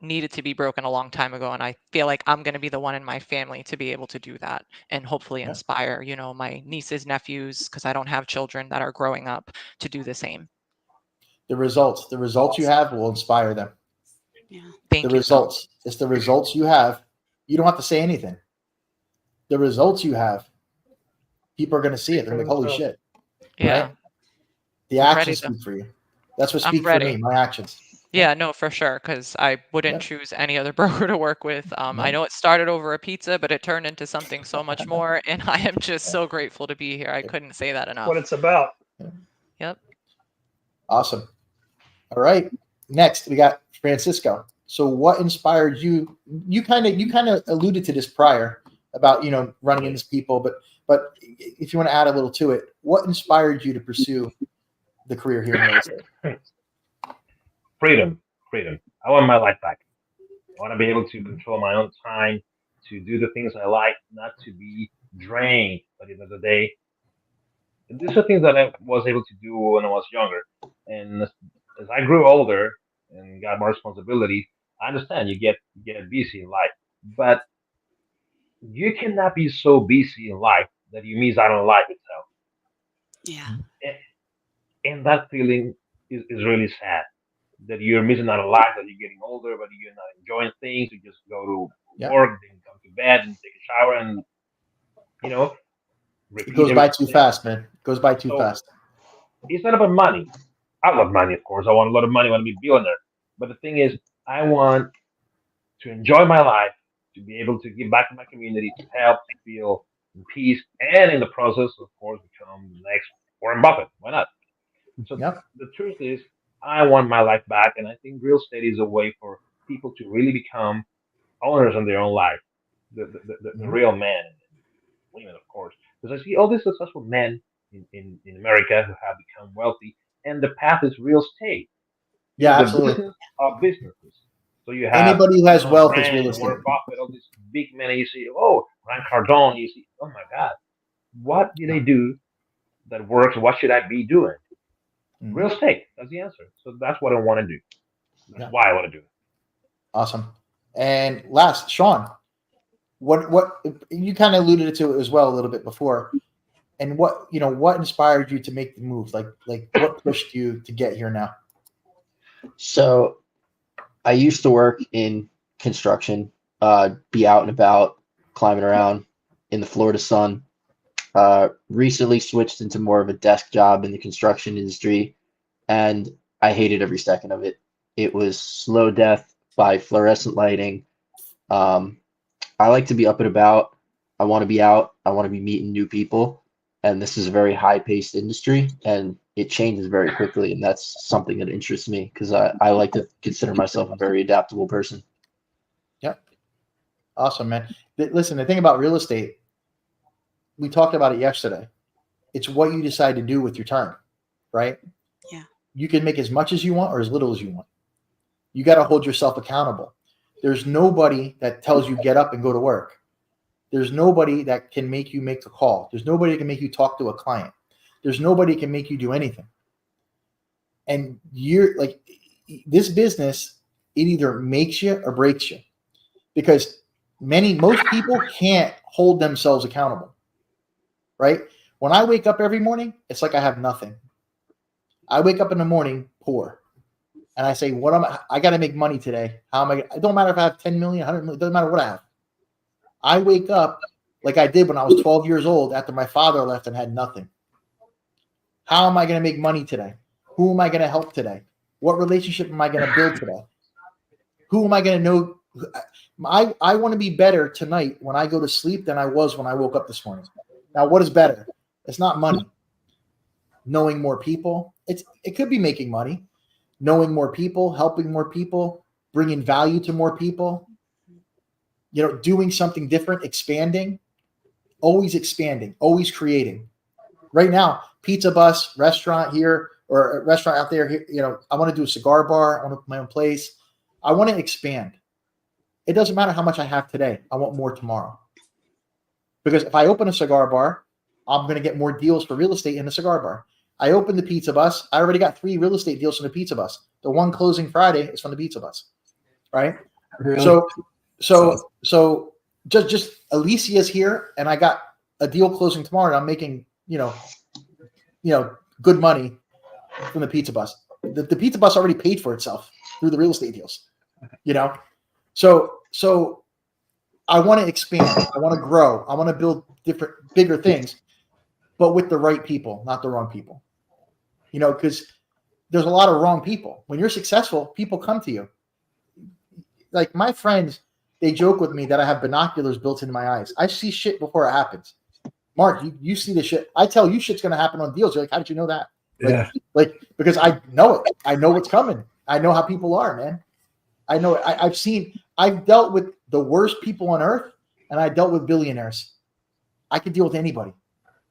needed to be broken a long time ago. And I feel like I'm going to be the one in my family to be able to do that and hopefully inspire, my nieces, nephews, because I don't have children that are growing up, to do the same. The results you have will inspire them. Yeah. Thank you. Results. It's the results you have. You don't have to say anything. The results you have, people are going to see it. They're like, holy shit. Yeah. Right? The actions speak for you. That's what speaks for me, my actions. Yeah, no, for sure, because I wouldn't choose any other broker to work with. I know it started over a pizza, but it turned into something so much more, and I am just so grateful to be here. I couldn't say that enough. What it's about. Yep. Awesome. All right. Next, we got Francisco. So what inspired you? You kind of alluded to this prior about, running into people, but if you want to add a little to it, what inspired you to pursue the career here in real estate? Freedom. I want my life back. I want to be able to control my own time, to do the things I like, not to be drained by the end of the day. And these are things that I was able to do when I was younger. And as I grew older and got more responsibility, I understand you get busy in life, but you cannot be so busy in life that you miss out on life itself. Yeah. And that feeling is really sad, that you're missing out on life, that you're getting older, but you're not enjoying things. You just go to work, then come to bed and take a shower, and it goes by too fast, man. It goes by too fast. It's not about money. I love money, of course. I want a lot of money. I want to be a billionaire. But the thing is, I want to enjoy my life, to be able to give back to my community, to help, to feel in peace, and in the process, of course, become the next Warren Buffett. Why not? So the truth is, I want my life back, and I think real estate is a way for people to really become owners in their own life, the real man and women, of course. Because I see all these successful men in America who have become wealthy, and the path is real estate. Yeah, the absolutely. Business of businesses. So you have anybody who has wealth is real estate. Warren Buffett, all these big men. You see, Grant Cardone. You see, oh my God, what do they do that works? What should I be doing? Real estate. That's the answer. So that's what I want to do. That's why I want to do it. Awesome. And last, Sean, what you kind of alluded to it as well a little bit before, and what inspired you to make the move? Like what pushed you to get here now? So I used to work in construction, be out and about, climbing around in the Florida sun. Recently switched into more of a desk job in the construction industry, and I hated every second of it. It was slow death by fluorescent lighting. I like to be up and about. I want to be out. I want to be meeting new people. And this is a very high-paced industry, and it changes very quickly. And that's something that interests me, because I like to consider myself a very adaptable person. Yep. Awesome, man. Listen, the thing about real estate, we talked about it yesterday. It's what you decide to do with your time, right? Yeah. You can make as much as you want or as little as you want. You got to hold yourself accountable. There's nobody that tells you get up and go to work. There's nobody that can make you make a call. There's nobody that can make you talk to a client. There's nobody that can make you do anything. And you're like, this business, it either makes you or breaks you, because most people can't hold themselves accountable, right? When I wake up every morning, it's like I have nothing. I wake up in the morning poor, and I say, I got to make money today. How am I? It don't matter if I have 10 million, 100 million, it doesn't matter what I have. I wake up like I did when I was 12 years old after my father left and had nothing. How am I going to make money today? Who am I going to help today? What relationship am I going to build today? Who am I going to know? I want to be better tonight when I go to sleep than I was when I woke up this morning. Now, what is better? It's not money. Knowing more people. It could be making money. Knowing more people, helping more people, bringing value to more people. Doing something different, expanding, always creating. Right now, pizza bus, restaurant here, or a restaurant out there. I want to do a cigar bar. I want to open my own place. I want to expand. It doesn't matter how much I have today. I want more tomorrow. Because if I open a cigar bar, I'm going to get more deals for real estate in the cigar bar. I opened the pizza bus. I already got 3 real estate deals from the pizza bus. The one closing Friday is from the pizza bus, right? Really? So just Alicia's here, and I got a deal closing tomorrow, and I'm making good money from the pizza bus. The pizza bus already paid for itself through the real estate deals, So I want to expand. I want to grow. I want to build bigger things, but with the right people, not the wrong people. Because there's a lot of wrong people. When you're successful, people come to you. Like my friends, they joke with me that I have binoculars built into my eyes. I see shit before it happens. Mark, you see the shit. I tell you shit's going to happen on deals. You're like, how did you know that? Because I know it. I know what's coming. I know how people are, man. I know it. I've dealt with the worst people on earth, and I dealt with billionaires. I could deal with anybody.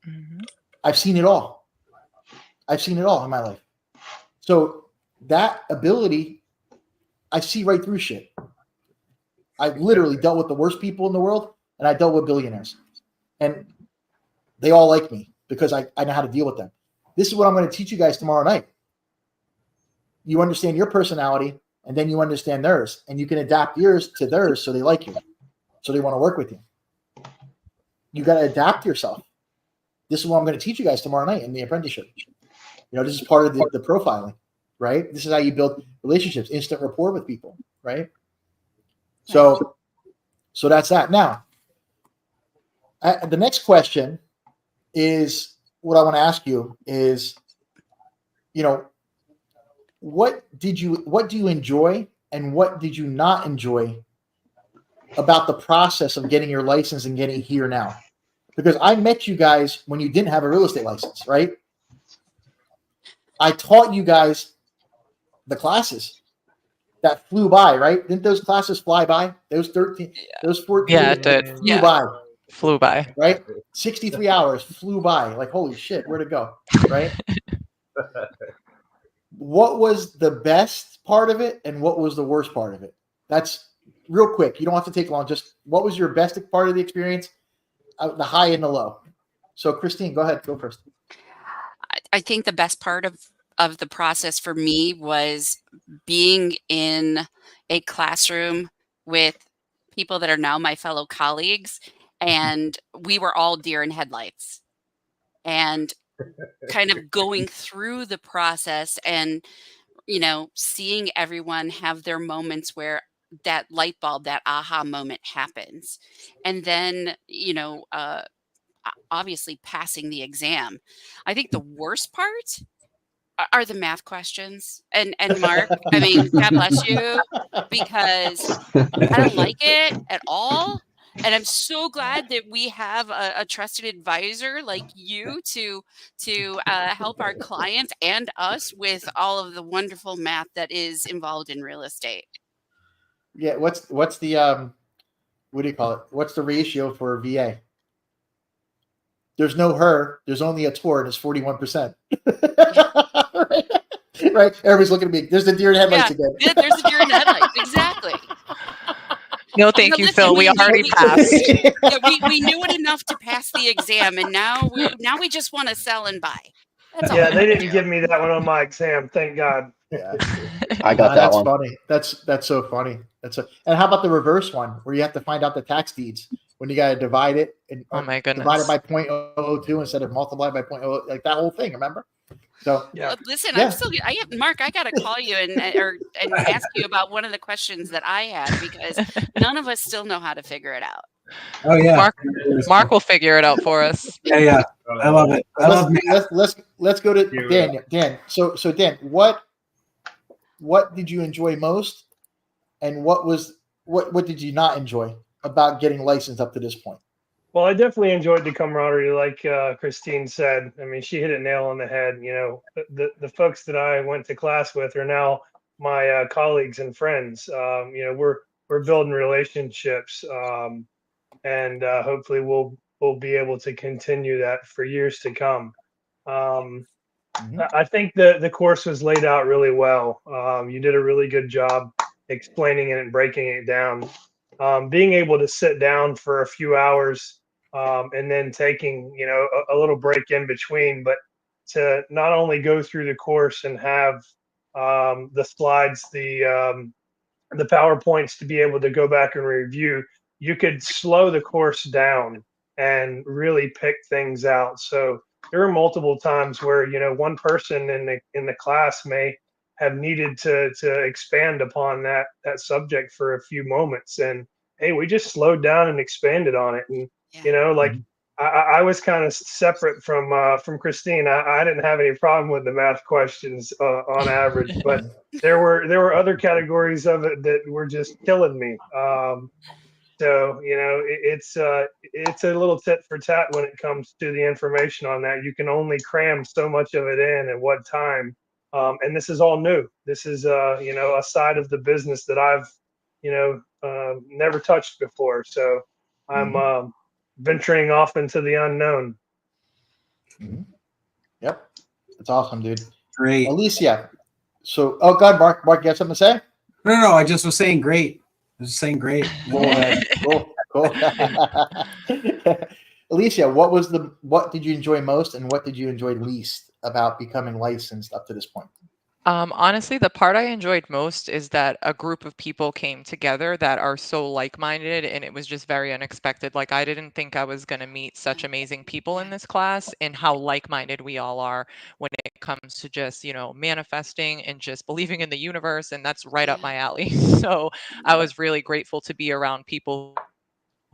Mm-hmm. I've seen it all. I've seen it all in my life. So that ability, I see right through shit. I've literally dealt with the worst people in the world, and I dealt with billionaires. And they all like me because I know how to deal with them. This is what I'm going to teach you guys tomorrow night. You understand your personality, and then you understand theirs, and you can adapt yours to theirs so they like you, so they want to work with you. You got to adapt yourself. This is what I'm going to teach you guys tomorrow night in the apprenticeship. This is part of the profiling, right? This is how you build relationships, instant rapport with people, right? So that's that. Now, the next question is what I want to ask you is, what do you enjoy and what did you not enjoy about the process of getting your license and getting here now? Because I met you guys when you didn't have a real estate license, right? I taught you guys the classes that flew by, right? Didn't those classes fly by? Those 13, those 14 flew by, right? 63 hours flew by. Like, holy shit, where'd it go, right? What was the best part of it and what was the worst part of it? That's real quick. You don't have to take long. Just what was your best part of the experience, the high and the low? So Christine, go ahead. Go first. I think the best part of the process for me was being in a classroom with people that are now my fellow colleagues, and we were all deer in headlights. And kind of going through the process and, seeing everyone have their moments where that light bulb, that aha moment happens. And then, obviously passing the exam. I think the worst part are the math questions. And Mark, I mean, God bless you, because I don't like it at all. And I'm so glad that we have a trusted advisor like you to help our clients and us with all of the wonderful math that is involved in real estate. Yeah, what's the what do you call it? What's the ratio for VA? There's no her. There's only a tour, and it's 41%. Right? Everybody's looking at me. There's the deer in headlights again. Yeah, there's the deer in headlights. Exactly. No, thank you, Phil. We already passed. We knew it enough to pass the exam, and now we just want to sell and buy. That's all. Yeah, they didn't give me that one on my exam. Thank God. Yeah, I got that one. Funny. That's so funny. And how about the reverse one where you have to find out the tax deeds when you got to divide it and oh my goodness, divide it by 0.002 instead of multiply by 0.0, like that whole thing. Remember? So well, listen, I'm still. Mark, I got to call you and ask you about one of the questions that I had because none of us still know how to figure it out. Oh yeah, Mark will figure it out for us. Yeah, I love it. Let's go to Dan. Dan, so Dan, what did you enjoy most, and what did you not enjoy about getting licensed up to this point? Well, I definitely enjoyed the camaraderie, like Christine said. I mean, she hit it nail on the head. The folks that I went to class with are now my colleagues and friends. We're building relationships, and hopefully we'll be able to continue that for years to come. I think the course was laid out really well. You did a really good job explaining it and breaking it down. Being able to sit down for a few hours and then taking, a little break in between, but to not only go through the course and have the slides, the PowerPoints to be able to go back and review, you could slow the course down and really pick things out. So there are multiple times where, one person in the class may have needed to expand upon that subject for a few moments. And hey, we just slowed down and expanded on it. And, like I was kind of separate from Christine. I didn't have any problem with the math questions on average, but there were other categories of it that were just killing me. So it's a little tit for tat when it comes to the information on that. You can only cram so much of it in at what time, and this is all new. This is a side of the business that I've never touched before. So I'm venturing off into the unknown. Mm-hmm. Yep, that's awesome, dude. Great, Alicia. So, oh God, Mark, you got something to say? No, I just was saying great. I was just saying great. Cool. Alicia, what did you enjoy most, and what did you enjoy least about becoming licensed up to this point? Honestly, the part I enjoyed most is that a group of people came together that are so like-minded, and it was just very unexpected. Like, I didn't think I was going to meet such amazing people in this class, and how like-minded we all are when it comes to just, manifesting and just believing in the universe, and that's right up my alley. So I was really grateful to be around people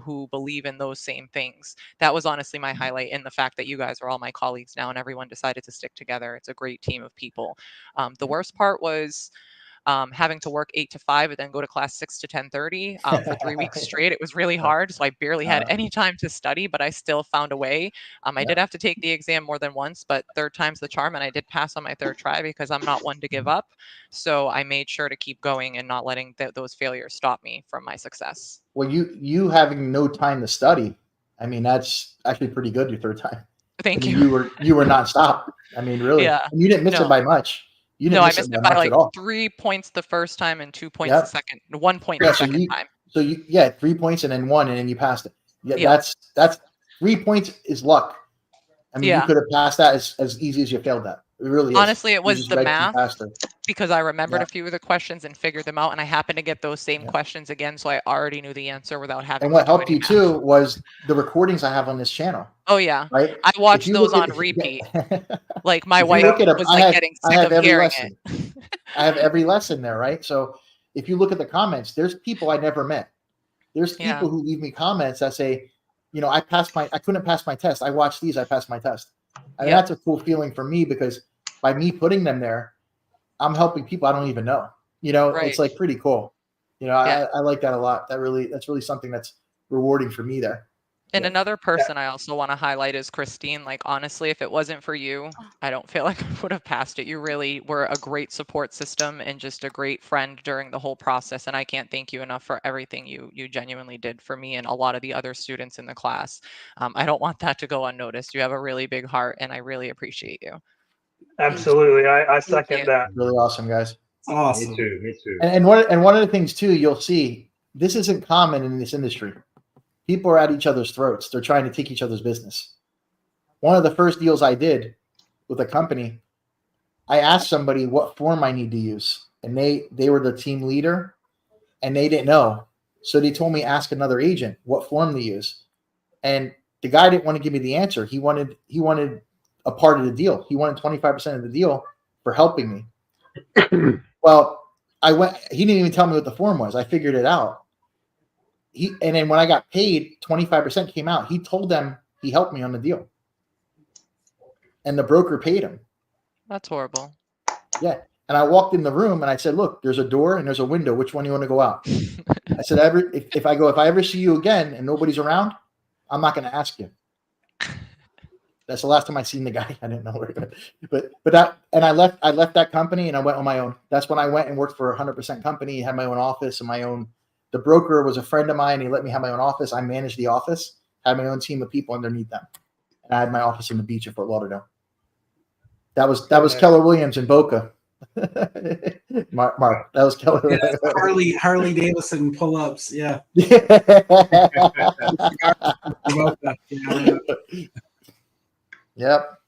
who believe in those same things. That was honestly my highlight, in the fact that you guys are all my colleagues now and everyone decided to stick together. It's a great team of people. The worst part was having to work 8 to 5 and then go to class 6 to 10:30 for 3 weeks straight. It was really hard. So I barely had any time to study, but I still found a way. I did have to take the exam more than once, but third time's the charm. And I did pass on my third try because I'm not one to give up. So I made sure to keep going and not letting those failures stop me from my success. Well, you having no time to study, I mean, that's actually pretty good your third time. Thank you. You were nonstop. I mean, really. Yeah. And you didn't miss it by much. I missed it by like 3 points the first time and 2 points the second. 1 point the second time. So 3 points and then 1, and then you passed it. Yeah. That's 3 points is luck. I mean, you could have passed that as easy as you failed that. It really is. Honestly, it was the math, because I remembered a few of the questions and figured them out, and I happened to get those same questions again, so I already knew the answer without having. And what helped you too was the recordings I have on this channel. Oh yeah, right. I watched those on repeat. Like my wife was like getting sick of hearing it. I have every lesson there, right? So if you look at the comments, there's people I never met. There's people who leave me comments that say, I couldn't pass my test. I watched these, I passed my test. And that's a cool feeling for me, because by me putting them there, I'm helping people I don't even know. It's like pretty cool. I like that a lot. That's really something that's rewarding for me there. And another person I also want to highlight is Christine. Like, honestly, if it wasn't for you, I don't feel like I would have passed it. You really were a great support system and just a great friend during the whole process. And I can't thank you enough for everything you genuinely did for me and a lot of the other students in the class. I don't want that to go unnoticed. You have a really big heart, and I really appreciate you. Absolutely. I second that. Really awesome, guys. Awesome. Me too. And one of the things too, you'll see, this isn't common in this industry. People are at each other's throats. They're trying to take each other's business. One of the first deals I did with a company, I asked somebody what form I need to use, and they were the team leader, and they didn't know. So they told me, ask another agent what form to use. And the guy didn't want to give me the answer. He wanted a part of the deal. He wanted 25% of the deal for helping me. Well, he didn't even tell me what the form was. I figured it out. And then when I got paid, 25% came out. He told them he helped me on the deal. And the broker paid him. That's horrible. Yeah. And I walked in the room and I said, look, there's a door and there's a window. Which one do you want to go out? I said, if I ever see you again and nobody's around, I'm not going to ask you. That's the last time I seen the guy. I didn't know where, I left that company and I went on my own. That's when I went and worked for a 100% company, had my own office and my own. The broker was a friend of mine. He let me have my own office. I managed the office, had my own team of people underneath them. And I had my office in the beach in Fort Lauderdale. That was Keller Williams in Boca. Mark, that was Keller. Yeah, Harley Davidson pull-ups. Yeah. Yep.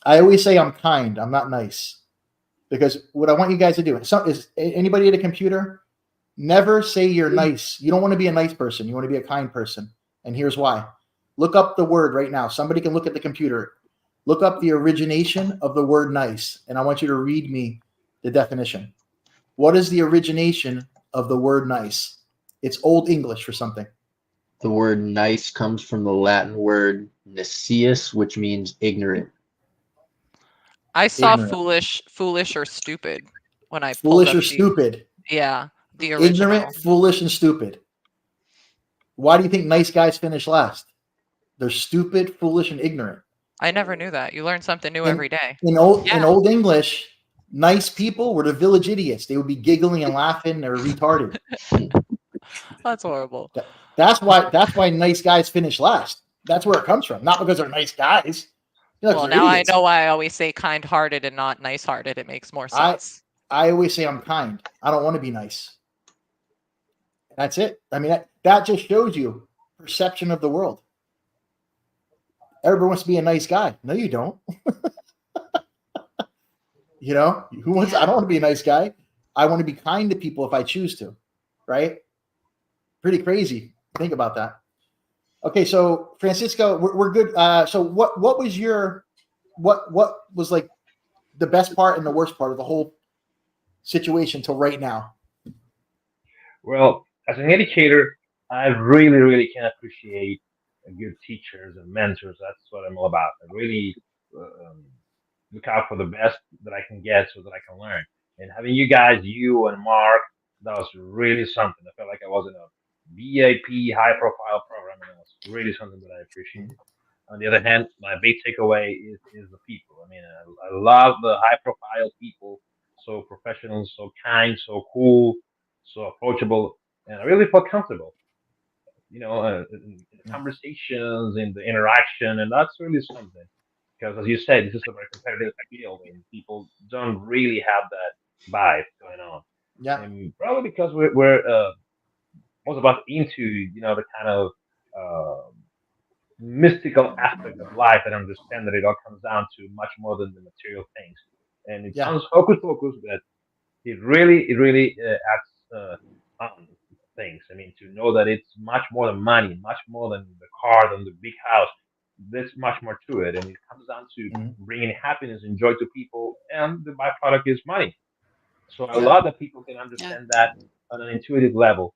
I always say I'm kind. I'm not nice. Because what I want you guys to do is anybody at a computer, never say you're nice. You don't want to be a nice person. You want to be a kind person. And here's why. Look up the word right now. Somebody can look at the computer. Look up the origination of the word nice. And I want you to read me the definition. What is the origination of the word nice? It's Old English for something. The word nice comes from the Latin word necius, which means ignorant. I saw Ignorant. foolish or stupid when I foolish pulled up or stupid. Yeah, the original. Ignorant, foolish, and stupid. Why do you think nice guys finish last? They're stupid, foolish, and ignorant. I never knew that. You learn something new every day. In Old English, nice people were the village idiots. They would be giggling and laughing. They were retarded. That's horrible. That's why nice guys finish last. That's where it comes from. Not because they're nice guys. Well, now idiots. I know why I always say kind-hearted and not nice-hearted. It makes more sense. I always say I'm kind. I don't want to be nice. That's it. I mean, that just shows you perception of the world. Everybody wants to be a nice guy. No, you don't. You know, who wants? I don't want to be a nice guy. I want to be kind to people if I choose to. Right? Pretty crazy. Think about that. Okay, so Francisco, we're good. So what was your what was like the best part and the worst part of the whole situation till right now? Well, as an educator, I really can appreciate good teachers and mentors. That's what I'm all about. I really look out for the best that I can get so that I can learn. And having you guys, you and Mark, that was really something. I felt like I was in a VIP high-profile program, and it was really something that I appreciated. On the other hand, my big takeaway is the people. I mean, I love the high-profile people, so professional, so kind, so cool, so approachable, and I really felt comfortable. You know, in the conversations, in the interaction, and that's really something. Because as you said, this is a very competitive field, and people don't really have that vibe going on. Yeah. And probably because we're most of us into the kind of mystical aspect of life and understand that it all comes down to much more than the material things. And it sounds focus, but it really adds on things. I mean, to know that it's much more than money, much more than the car, than the big house. There's much more to it, and it comes down to bringing happiness and joy to people, and the byproduct is money. So I love that people can understand that on an intuitive level,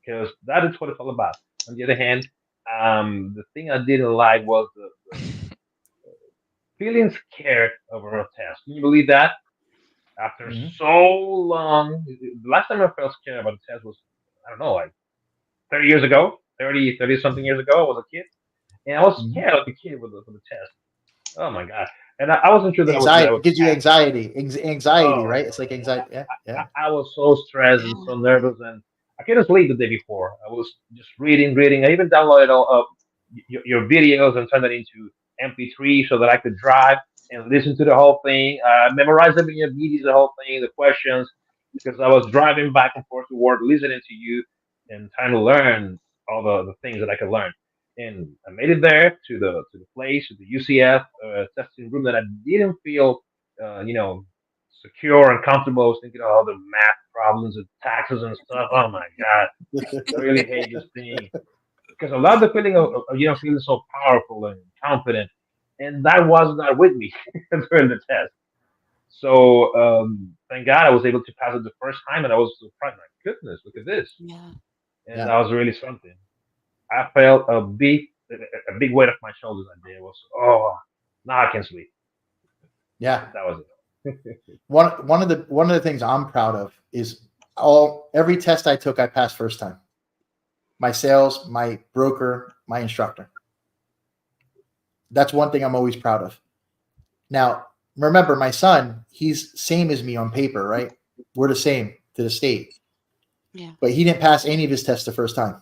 because that is what it's all about. On the other hand, the thing I didn't like was the feeling scared over a test. Can you believe that? After so long, the last time I felt scared about a test was, I don't know, like 30 years ago, 30 something years ago. I was a kid, and I was scared like a kid for the test. Oh my God. And I wasn't sure that anxiety. I was gives you anxiety. Anxiety, right? It's like anxiety. Yeah. I was so stressed and so nervous, and I couldn't sleep the day before. I was just reading. I even downloaded all of your videos and turned it into MP3 so that I could drive and listen to the whole thing. Memorized them in your videos, the whole thing, the questions, because I was driving back and forth to work, listening to you, and trying to learn all the things that I could learn. And I made it there to the place, to the UCF testing room that I didn't feel, secure and comfortable. I was thinking of all the math problems and taxes and stuff. Oh my God, I really hate this thing, because I love the feeling of feeling so powerful and confident, and that was not with me during the test. So thank God I was able to pass it the first time, and I was surprised. My goodness, look at this! And that was really something. I felt a big weight off my shoulders that day. It was, now I can sleep. Yeah, that was it. one of the things I'm proud of is every test I took, I passed first time. My sales, my broker, my instructor. That's one thing I'm always proud of. Now, remember, my son, he's same as me on paper, right? We're the same to the state. Yeah. But he didn't pass any of his tests the first time.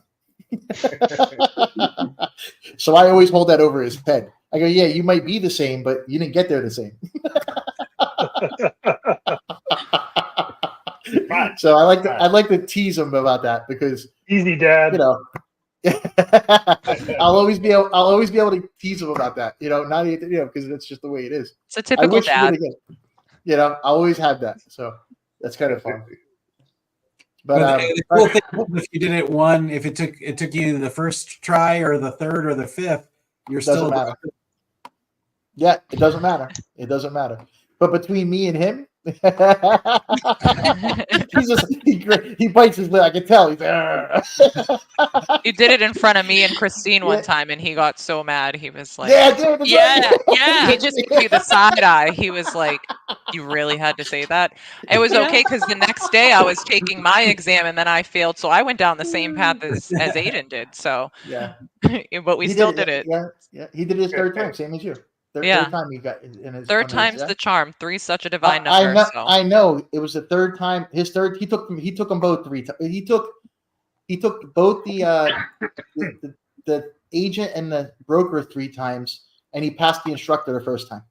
So I always hold that over his head. I go, yeah, you might be the same, but you didn't get there the same. So I like to tease him about that because easy, Dad. You know, I'll always be able to tease him about that. Not because that's just the way it is. It's a typical dad. I always have that, so that's kind of fun. But the cool thing, if you did it if it took you the first try or the third or the fifth, you're still matter. Yeah, it doesn't matter. It doesn't matter. But between me and him, he bites his lip. I can tell. He's You did it in front of me and Christine one time, and he got so mad. He was like, yeah. He just gave me the side eye. He was like, "You really had to say that?" It was okay because the next day I was taking my exam and then I failed, so I went down the same path as Aiden did. So yeah, but we still did it. Yeah, he did it his third time, same as you. Third time he got in his third time's the charm. 3's such a divine number. I know. It was the third time. His third. He took them both 3 times. He took both the agent and the broker 3 times, and he passed the instructor the first time.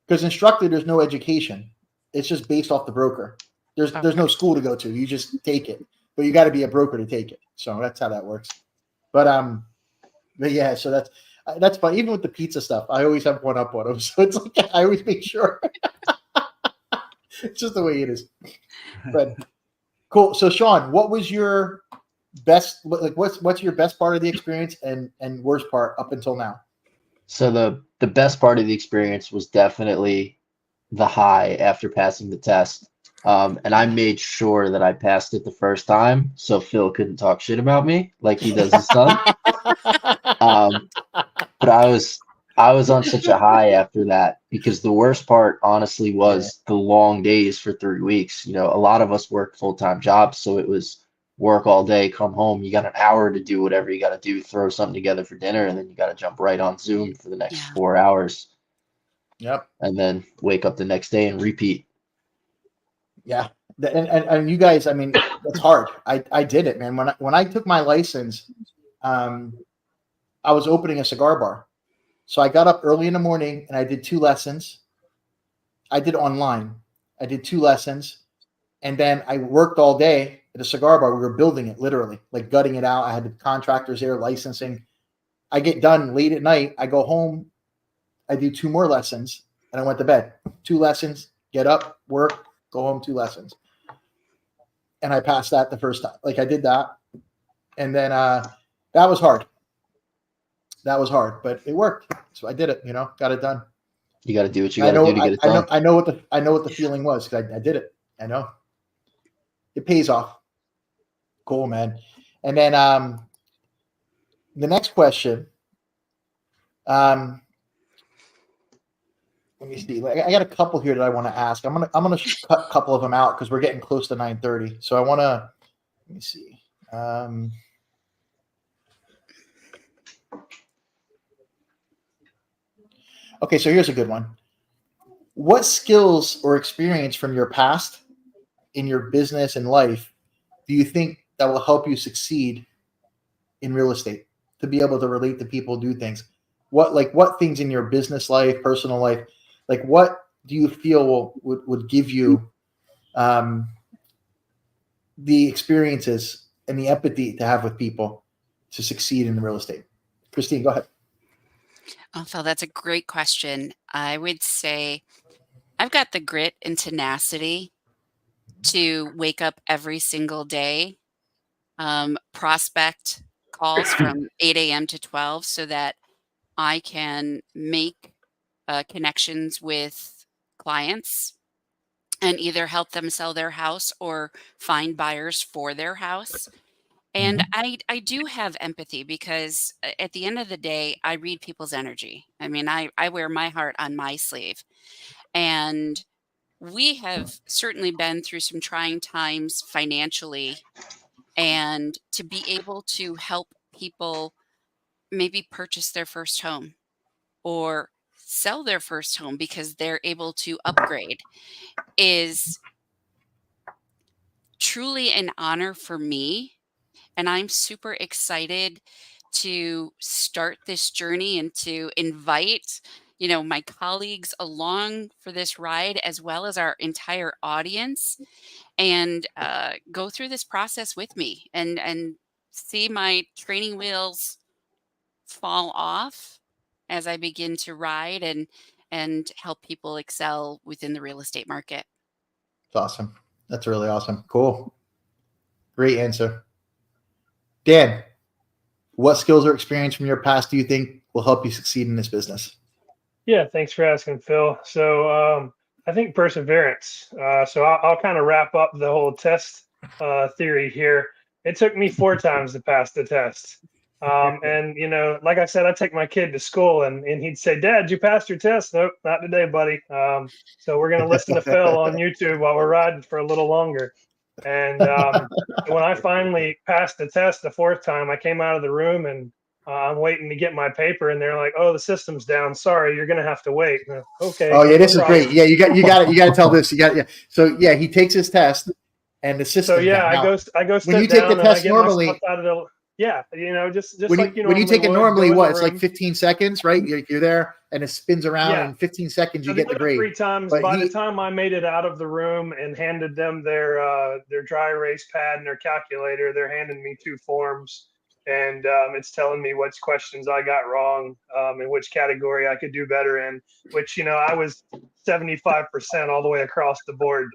Because instructor, there's no education. It's just based off the broker. There's no school to go to. You just take it, but you got to be a broker to take it. So that's how that works. But yeah. So that's fun. Even with the pizza stuff, I always have one up on them. So it's like I always make sure. It's just the way it is. But cool. So Sean, what was your best? What's your best part of the experience and worst part up until now? So the best part of the experience was definitely the high after passing the test. And I made sure that I passed it the first time, so Phil couldn't talk shit about me like he does his son. But I was on such a high after that because the worst part, honestly, was the long days for 3 weeks. A lot of us work full-time jobs, so it was work all day, come home. You got an hour to do whatever you got to do, throw something together for dinner, and then you got to jump right on Zoom for the next 4 hours. Yep. And then wake up the next day and repeat. Yeah. And you guys, I mean, it's hard. I did it, man. When I took my license, I was opening a cigar bar. So I got up early in the morning and I did 2 lessons. I did online. I did 2 lessons. And then I worked all day at a cigar bar. We were building it, literally, like gutting it out. I had the contractors there, licensing. I get done late at night. I go home. I do 2 more lessons and I went to bed. 2 lessons, get up, work, go home, 2 lessons. And I passed that the first time. Like I did that. And then that was hard. That was hard, but it worked. So I did it, got it done. You got to do what you got to do to get it done. I know what the feeling was because I did it. I know. It pays off. Cool, man. And then the next question. Let me see. I got a couple here that I want to ask. I'm gonna cut a couple of them out because we're getting close to 9:30. So I want to. Let me see. Okay, so here's a good one. What skills or experience from your past in your business and life do you think that will help you succeed in real estate to be able to relate to people, do things? What things in your business life, personal life, what do you feel would give you the experiences and the empathy to have with people to succeed in real estate? Christine, go ahead. Oh, Phil, that's a great question. I would say I've got the grit and tenacity to wake up every single day, prospect calls from 8 a.m. to 12 so that I can make connections with clients and either help them sell their house or find buyers for their house. And I do have empathy because at the end of the day, I read people's energy. I mean, I wear my heart on my sleeve. And we have certainly been through some trying times financially. And to be able to help people maybe purchase their first home or sell their first home because they're able to upgrade is truly an honor for me. And I'm super excited to start this journey and to invite, my colleagues along for this ride as well as our entire audience. and go through this process with me and see my training wheels fall off as I begin to ride and help people excel within the real estate market. It's awesome. That's really awesome. Cool. Great answer. Dan, what skills or experience from your past do you think will help you succeed in this business? Yeah, thanks for asking, Phil. So I think perseverance. So I'll kind of wrap up the whole test theory here. It took me 4 times to pass the test. And, like I said, I take my kid to school and he'd say, Dad, you passed your test? Nope, not today, buddy. So we're going to listen to Phil on YouTube while we're riding for a little longer. And when I finally passed the test the 4th time, I came out of the room and I'm waiting to get my paper, and they're like, "Oh, the system's down. Sorry, you're gonna have to wait." Okay. Oh yeah, this is great. Yeah, you got to tell this. So yeah, he takes his test, and the system. So yeah, now, I go. When you take the test normally, just when like when you take it normally, it's like 15 seconds, right? You're there, and it spins around, and in 15 seconds you get the grade. 3 times. But by the time I made it out of the room and handed them their dry erase pad and their calculator, they're handing me 2 forms. And it's telling me which questions I got wrong, and which category I could do better in, which, I was 75% all the way across the board,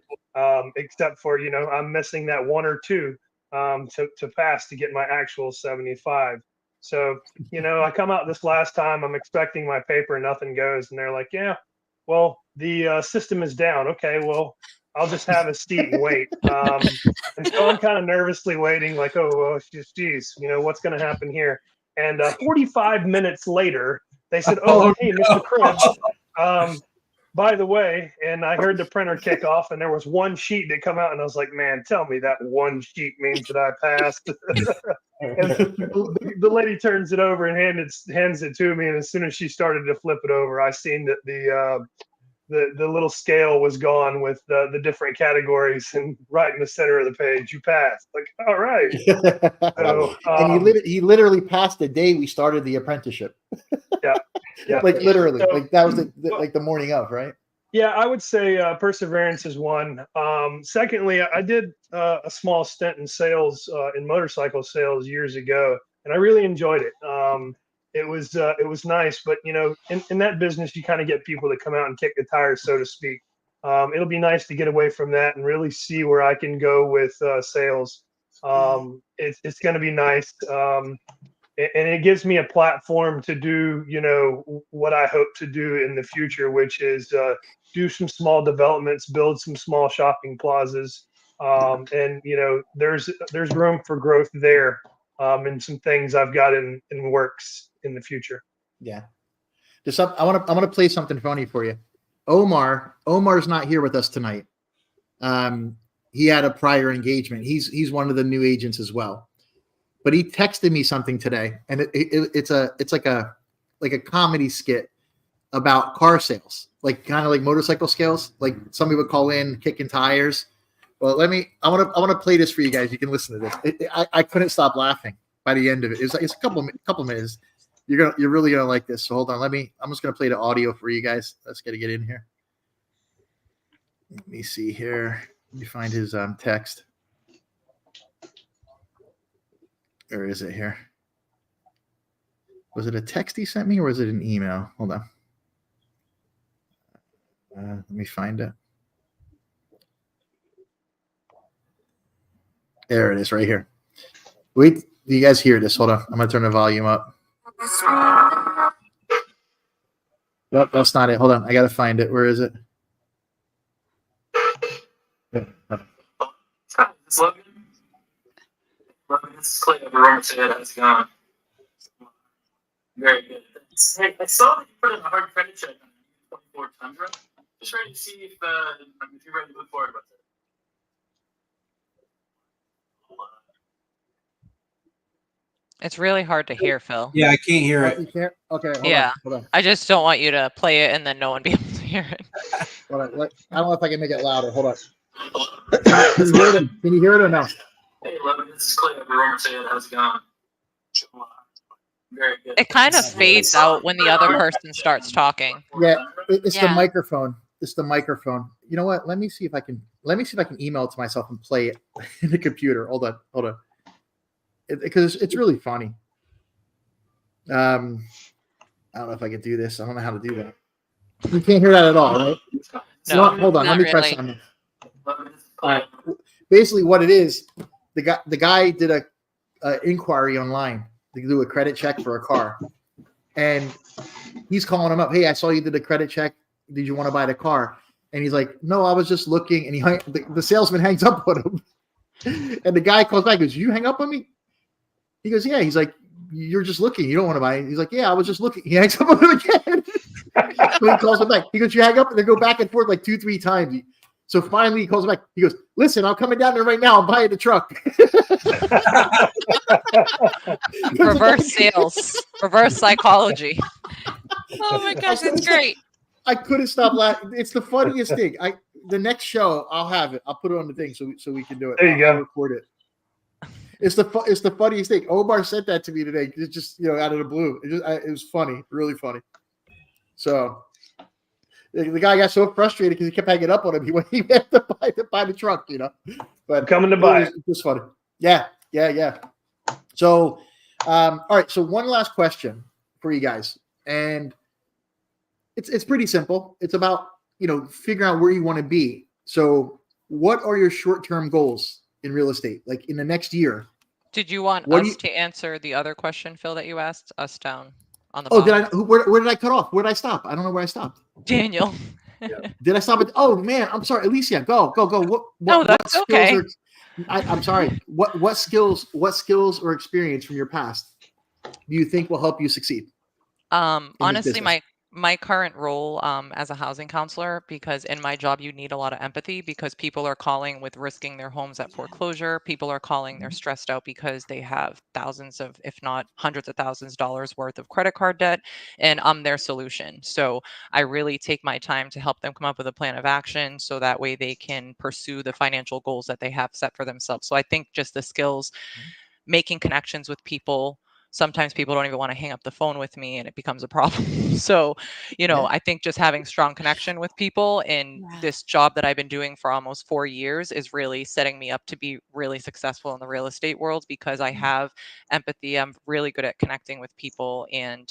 except for, I'm missing that 1 or 2 to pass to get my actual 75. So, I come out this last time, I'm expecting my paper, nothing goes. And they're like, yeah, well, the system is down. Okay, well, I'll just have a seat and wait. And so I'm kind of nervously waiting, like, oh, geez, what's going to happen here? And 45 minutes later, they said, hey, Mr. Krebs, by the way, and I heard the printer kick off, and there was 1 sheet that come out, and I was like, man, tell me that 1 sheet means that I passed. And the lady turns it over and hands it to me, and as soon as she started to flip it over, I seen that the little scale was gone with the different categories, and right in the center of the page, you passed. Like, all right. So, and he literally passed the day we started the apprenticeship. Yeah. Like literally, so, like that was the morning of, right? Yeah, I would say perseverance is one. Secondly, I did a small stint in sales, in motorcycle sales years ago, and I really enjoyed it. It was nice, but in that business, you kind of get people to come out and kick the tires, so to speak. It'll be nice to get away from that and really see where I can go with sales. It's going to be nice, and it gives me a platform to do what I hope to do in the future, which is do some small developments, build some small shopping plazas, and there's room for growth there, and some things I've got in works in the future. Yeah. I want to play something funny for you. Omar's not here with us tonight. He had a prior engagement. He's one of the new agents as well. But he texted me something today, and it's like a comedy skit about car sales, like kind of like motorcycle sales. Like somebody would call in kicking tires. Well, I want to play this for you guys. You can listen to this. I couldn't stop laughing by the end of it. It's a couple minutes. You're really gonna like this. So hold on. I'm just gonna play the audio for you guys. Let's get in here. Let me see here. Let me find his text. Or is it here? Was it a text he sent me, or was it an email? Hold on. Let me find it. There it is, right here. Wait, do you guys hear this? Hold on. I'm going to turn the volume up. Nope, that's not it. Hold on. I got to find it. Where is it? It's Logan. This is Clay over Realty. How's it going? Very good. Hey, I saw that you put in a hard credit check on 24 Tundra. Just ready to see if you're ready to move forward with it. It's really hard to hear, Phil. Yeah, I can't hear it. You can't? Okay. Hold on. I just don't want you to play it and then no one be able to hear it. Hold on. I don't know if I can make it louder. Hold on. Can you hear it or no? Hey, Logan, this is Clay over Realty. How's it going? Very good. It kind of fades out when the other person starts talking. Yeah, it's the microphone. it's the microphone. You know what? Let me see if I can email it to myself and play it in the computer. Hold on. Because it's really funny. I don't know if I can do this. I don't know how to do that. You can't hear that at all, right? No. Hold on. Let me press really. on. All right. Basically, what it is, the guy did a inquiry online to do a credit check for a car, and he's calling him up. Hey, I saw you did a credit check. Did you want to buy the car? And he's like, no, I was just looking. And the salesman hangs up on him, and the guy calls back. He goes, you hang up on me? He goes, yeah. He's like, you're just looking. You don't want to buy it. He's like, yeah, I was just looking. He hangs up on him again. So he calls him back. He goes, you hang up, and they go back and forth like 2-3 times. So finally he calls him back. He goes, listen, I'm coming down there right now. I'm buying the truck. Reverse sales, reverse psychology. Oh my gosh, that's great. I couldn't stop laughing. It's the funniest thing. The next show, I'll have it. I'll put it on the thing so we can do it. There you I'll go. record it. It's the funniest thing. Omar sent that to me today. It's just out of the blue. It was funny, really funny. So the guy got so frustrated because he kept hanging up on him. He had to buy the truck, But Coming to buy it. It was funny. Yeah. So, all right. So one last question for you guys, and it's pretty simple. It's about figuring out where you want to be. So, what are your short-term goals in real estate, like in the next year? Did you want us to answer the other question, Phil, that you asked us down on the bottom? Where did I cut off? Where did I stop? I don't know where I stopped. Daniel. Did I stop it? Oh man, I'm sorry, Alicia. Go. No, that's okay. I'm sorry. What skills or experience from your past do you think will help you succeed? Honestly, my current role as a housing counselor, because in my job you need a lot of empathy, because people are calling with risking their homes at foreclosure. People are calling, they're stressed out because they have thousands of, if not hundreds of thousands of dollars worth of credit card debt, and I'm their solution. So I really take my time to help them come up with a plan of action so that way they can pursue the financial goals that they have set for themselves. So I think just the skills, making connections with people. Sometimes people don't even want to hang up the phone with me and it becomes a problem. So, I think just having strong connection with people in this job that I've been doing for almost 4 years is really setting me up to be really successful in the real estate world, because I have empathy. I'm really good at connecting with people, and,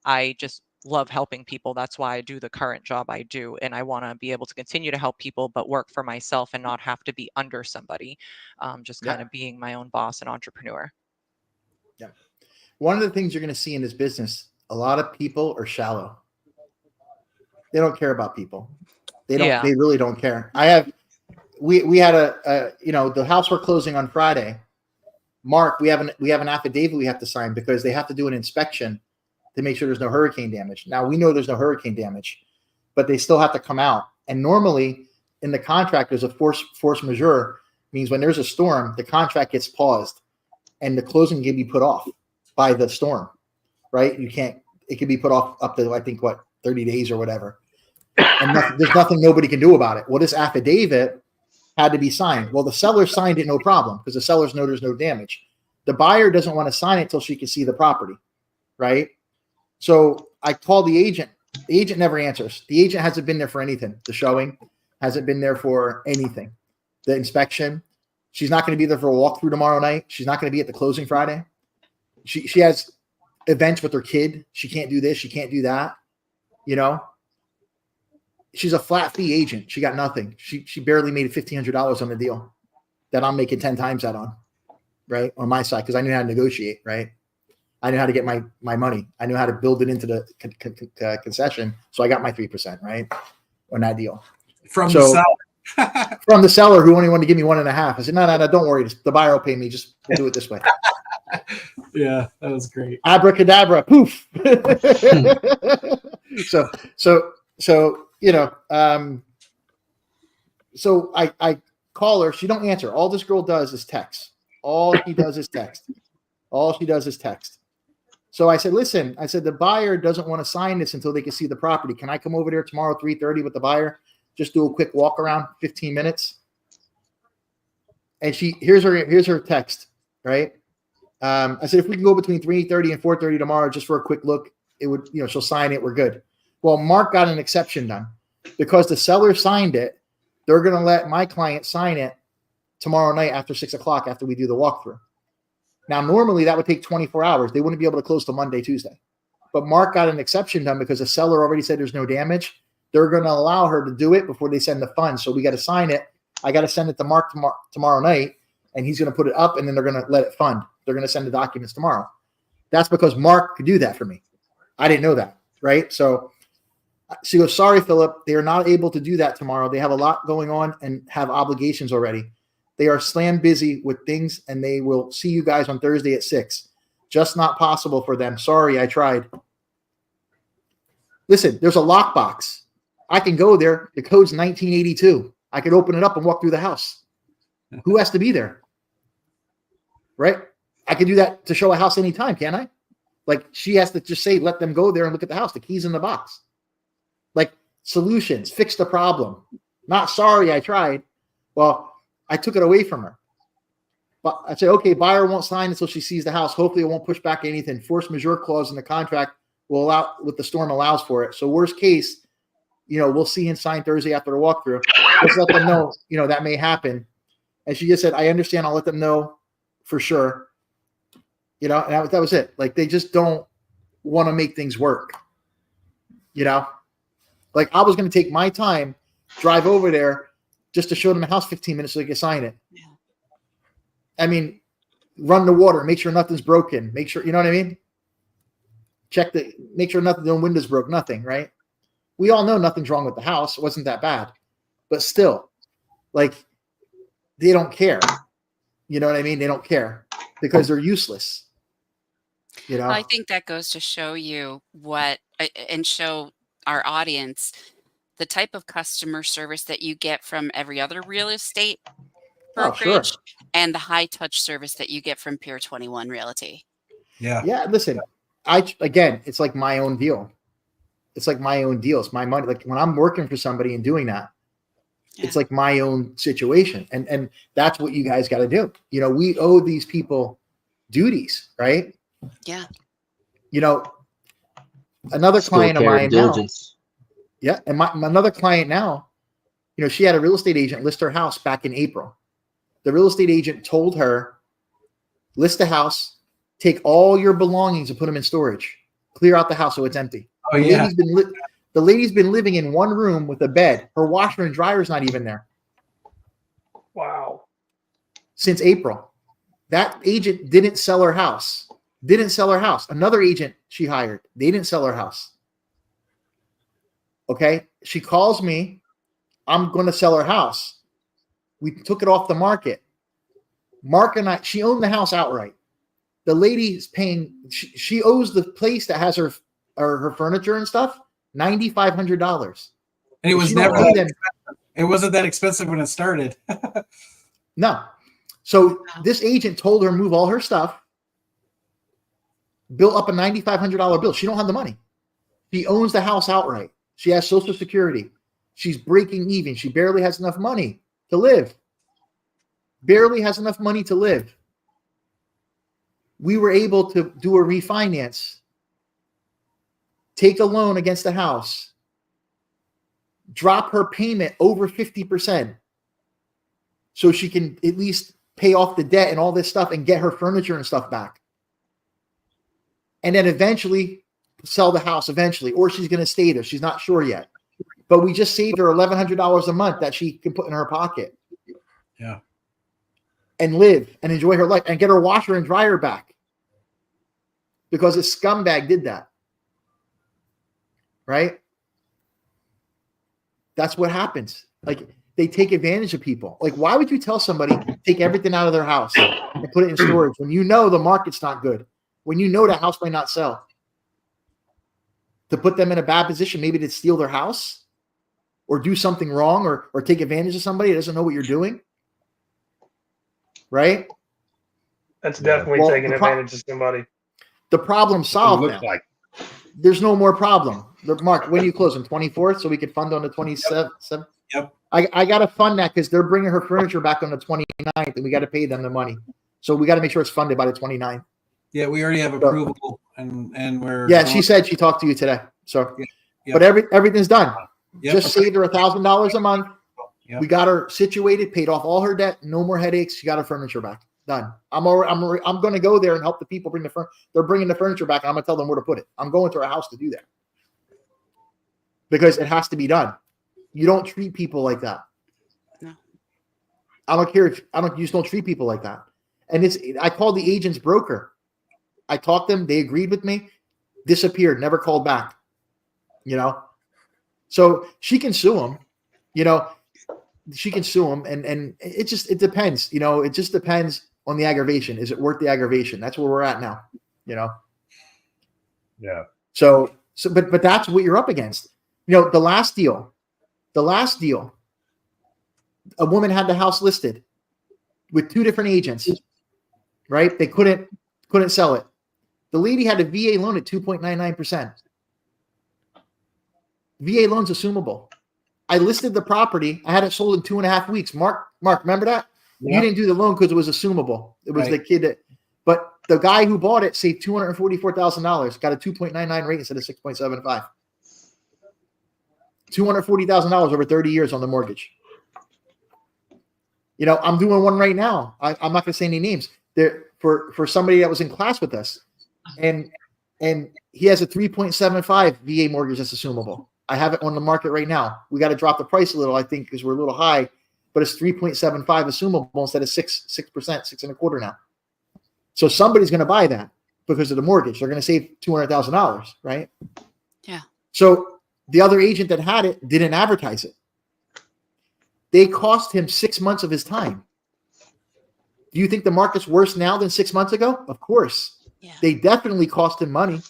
I just love helping people. That's why I do the current job I do. And I want to be able to continue to help people, but work for myself and not have to be under somebody. Just kind of being my own boss and entrepreneur. Yeah. One of the things you're going to see in this business, a lot of people are shallow. They don't care about people. They really don't care. We had the house we're closing on Friday. Mark, we have an affidavit we have to sign because they have to do an inspection to make sure there's no hurricane damage. Now we know there's no hurricane damage, but they still have to come out. And normally in the contract, there's a force majeure, means when there's a storm, the contract gets paused and the closing can be put off by the storm, right? It can be put off up to, I think, 30 days or whatever. And there's nothing nobody can do about it. Well, this affidavit had to be signed. Well, the seller signed it, no problem, because the sellers know there's no damage. The buyer doesn't want to sign it until she can see the property, right? So I called the agent. The agent never answers. The agent hasn't been there for anything. The showing hasn't been there for anything. The inspection. She's not going to be there for a walkthrough tomorrow night. She's not going to be at the closing Friday. She has events with her kid. She can't do this. She can't do that. She's a flat fee agent. She got nothing. She barely made $1,500 on the deal that I'm making 10 times that on, right? On my side, because I knew how to negotiate, right? I knew how to get my money. I knew how to build it into the concession. So I got my 3%, right? On that deal. From the seller. From the seller who only wanted to give me 1.5. I said, no, don't worry. The buyer will pay me. Just we'll do it this way. Yeah, that was great. Abracadabra, poof. So I call her. She don't answer. All this girl does is text. All she does is text. So I said, listen, the buyer doesn't want to sign this until they can see the property. Can I come over there tomorrow, 3:30 with the buyer? Just do a quick walk around, 15 minutes. And here's her text, right? I said, if we can go between 3:30 and 4:30 tomorrow, just for a quick look, it would, she'll sign it. We're good. Well, Mark got an exception done. because the seller signed it, they're going to let my client sign it tomorrow night after 6 o'clock after we do the walkthrough. Now, normally that would take 24 hours. They wouldn't be able to close till Monday, Tuesday. But Mark got an exception done because the seller already said there's no damage. They're going to allow her to do it before they send the funds. So we got to sign it. I got to send it to Mark tomorrow night, and he's going to put it up, and then they're going to let it fund. They're going to send the documents tomorrow. That's because Mark could do that for me. I didn't know that, right? So she goes, sorry, Philip, they are not able to do that tomorrow. They have a lot going on and have obligations already. They are slam busy with things, and they will see you guys on Thursday at 6. Just not possible for them. Sorry, I tried. Listen, there's a lockbox. I can go there. The code's 1982. I could open it up and walk through the house. Who has to be there? Right? I could do that to show a house anytime, can't I? Like, she has to just say, let them go there and look at the house. The key's in the box. Like, solutions, fix the problem. Not sorry, I tried. Well, I took it away from her. But I said, okay, buyer won't sign until she sees the house. Hopefully it won't push back anything. Force majeure clause in the contract will allow what the storm allows for it. So worst case, we'll see and sign Thursday after the walkthrough. Just let them know, that may happen. And she just said, I understand. I'll let them know for sure. And that was it. Like, they just don't want to make things work. Like, I was going to take my time, drive over there just to show them the house 15 minutes so they can sign it. Yeah. I mean, run the water, make sure nothing's broken, make sure, you know what I mean? Make sure no windows broke, nothing, right? We all know nothing's wrong with the house. It wasn't that bad. But still, like, they don't care. You know what I mean? They don't care because they're useless. I think that goes to show you and show our audience the type of customer service that you get from every other real estate brokerage and the high touch service that you get from Pier 21 Realty. Yeah. Yeah. Listen, it's like my own deal. It's like my own deal. It's my money. Like, when I'm working for somebody and doing that, it's like my own situation. And that's what you guys got to do. We owe these people duties, right? Yeah. Another client of mine diligence. Now. Yeah. And another client now, she had a real estate agent list her house back in April. The real estate agent told her, list the house, take all your belongings and put them in storage, clear out the house so it's empty. Oh, yeah. The lady's been living in one room with a bed. Her washer and dryer's not even there. Wow. Since April. That agent didn't sell her house. Another agent she hired, they didn't sell her house. Okay. She calls me. I'm going to sell her house. We took it off the market. Mark and I, she owned the house outright. The lady's paying, she owes the place that has her furniture and stuff $9,500. And it was it wasn't that expensive when it started. No. So this agent told her move all her stuff, built up a $9,500 bill. She don't have the money. She owns the house outright. She has Social Security. She's breaking even. She barely has enough money to live. We were able to do a refinance, take a loan against the house, drop her payment over 50% so she can at least pay off the debt and all this stuff and get her furniture and stuff back. And then eventually sell the house or she's going to stay there. She's not sure yet. But we just saved her $1,100 a month that she can put in her pocket. Yeah. And live and enjoy her life and get her washer and dryer back. Because this scumbag did that. Right? That's what happens. Like, they take advantage of people. Like, why would you tell somebody take everything out of their house and put it in storage when you know the market's not good? When you know the house might not sell? To put them in a bad position, maybe to steal their house or do something wrong or take advantage of somebody that doesn't know what you're doing. Right? That's definitely taking advantage of somebody. The problem solved now. Like. There's no more problem. Mark, when do you close? On 24th? So we could fund on the 27th? Yep. I got to fund that because they're bringing her furniture back on the 29th and we got to pay them the money. So we got to make sure it's funded by the 29th. Yeah, we already have approval and we're. Yeah, she said she talked to you today. So, yeah. But everything's done. Just saved her $1,000 a month. Yep. We got her situated, paid off all her debt, no more headaches. She got her furniture back. Done. I'm going to go there and help the people bring the furniture. They're bringing the furniture back. And I'm going to tell them where to put it. I'm going to her house to do that because it has to be done. You don't treat people like that. No. I don't care. You just don't treat people like that. And I called the agent's broker. I talked to them. They agreed with me. Disappeared. Never called back. So she can sue him. She can sue him, and it depends. It just depends on the aggravation. Is it worth the aggravation? That's where we're at now. Yeah. So but that's what you're up against. The last deal, a woman had the house listed with 2 different agents, right? They couldn't sell it. The lady had a VA loan at 2.99%. VA loan's assumable. I listed the property. I had it sold in 2.5 weeks. Mark, remember that? Yeah. You didn't do the loan because it was assumable. It was the kid but the guy who bought it saved $244,000, got a 2.99 rate instead of 6.75. $240,000 over 30 years on the mortgage. I'm doing one right now. I'm not going to say any names. There for somebody that was in class with us, and he has a 3.75 VA mortgage that's assumable. I have it on the market right now. We got to drop the price a little, I think, because we're a little high, but it's 3.75 assumable instead of 6%, 6.25% now. So somebody's going to buy that because of the mortgage. They're going to save $200,000, right? Yeah. So the other agent that had it didn't advertise it. They cost him 6 months of his time. Do you think the market's worse now than 6 months ago? Of course. Yeah. They definitely cost him money.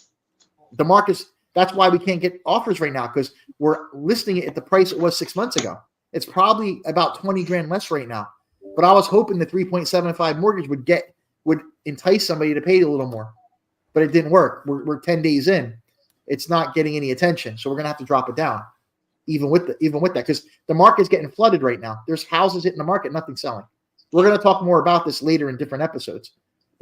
The market's That's why we can't get offers right now, because we're listing it at the price it was 6 months ago. It's probably about 20 grand less right now. But I was hoping the 3.75 mortgage would entice somebody to pay a little more. But it didn't work. We're 10 days in. It's not getting any attention. So we're gonna have to drop it down. Even with that, because the market's getting flooded right now. There's houses hitting the market, nothing selling. We're gonna talk more about this later in different episodes.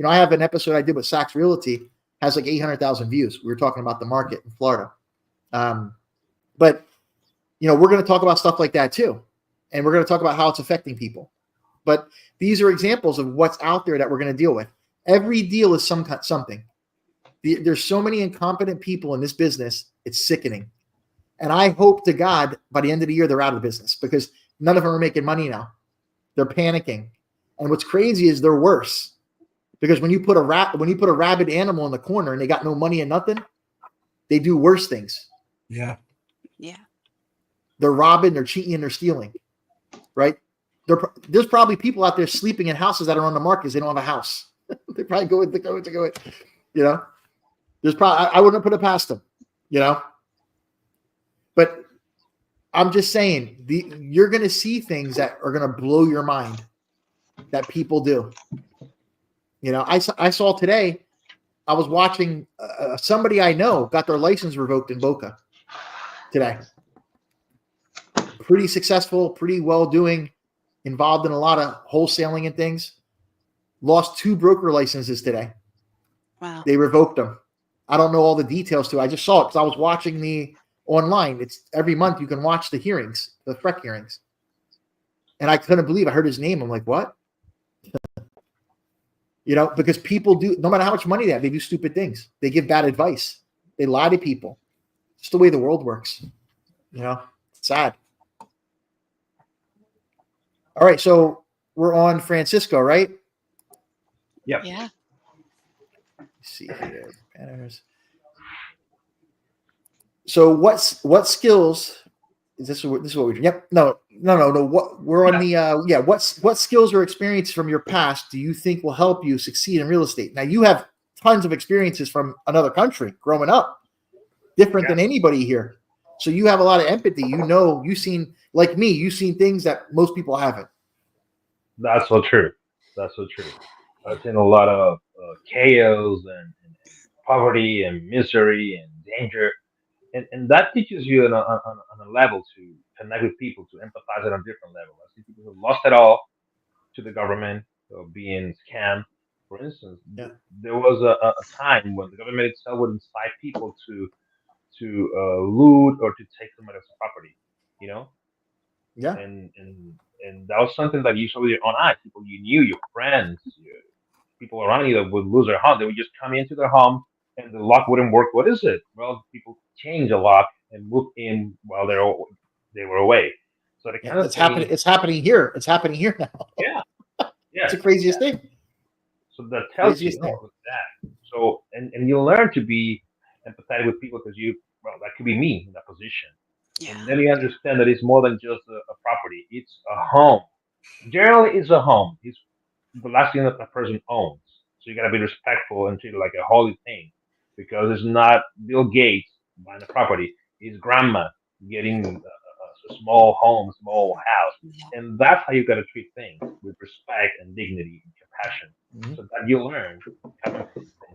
I have an episode I did with Saks Realty, has like 800,000 views. We were talking about the market in Florida. But we're going to talk about stuff like that too. And we're going to talk about how it's affecting people. But these are examples of what's out there that we're going to deal with. Every deal is something. There's so many incompetent people in this business. It's sickening. And I hope to God by the end of the year, they're out of business, because none of them are making money now. They're panicking. And what's crazy is they're worse. Because when you put a rabid animal in the corner and they got no money and nothing, they do worse things. Yeah. Yeah. They're robbing, they're cheating, and they're stealing. Right? There's probably people out there sleeping in houses that are on the market because they don't have a house. They probably go it. There's probably, I wouldn't put it past them. But I'm just saying, you're going to see things that are going to blow your mind that people do. I saw today, I was watching somebody I know got their license revoked in Boca today. Pretty successful, pretty well doing, involved in a lot of wholesaling and things. Lost 2 broker licenses today. Wow. They revoked them. I don't know all the details to it. I just saw it because I was watching the online. It's every month you can watch the hearings, the FREC hearings. And I couldn't believe I heard his name. I'm like, what? Because people do, no matter how much money they have, they do stupid things. They give bad advice. They lie to people. It's the way the world works. It's sad. All right. So we're on Francisco, right? Yep. Yeah. Let's see here. Banners. So what skills is this? This is what we're doing. Yep. No. What we're on the what skills or experience from your past do you think will help you succeed in real estate? Now you have tons of experiences from another country growing up, different than anybody here. So you have a lot of empathy. You've seen, like me, you've seen things that most people haven't. That's so true. I've seen a lot of chaos and poverty and misery and danger. And that teaches you on a level to connect with people, to empathize at a different level. I see people who lost it all to the government or being scammed. For instance, there was a time when the government itself would incite people to loot or to take somebody's property. you know. Yeah. And that was something that you saw with your own eyes. People you knew, your friends, people around you that would lose their home. They would just come into their home and the lock wouldn't work. What is it? Well, people change the lock and move in while they were away. So the kind of it's happening. It's happening here. It's happening here now. Yeah, It's the craziest thing. So that tells you thing. that. So and you learn to be empathetic with people because that could be me in that position. Yeah. And then you understand that it's more than just a property. It's a home. Generally, it's a home. It's the last thing that a person owns. So you gotta be respectful and treat it like a holy thing, because it's not Bill Gates buying a property. It's grandma getting a small home, small house, and that's how you gotta treat things, with respect and dignity and compassion. So that you learn,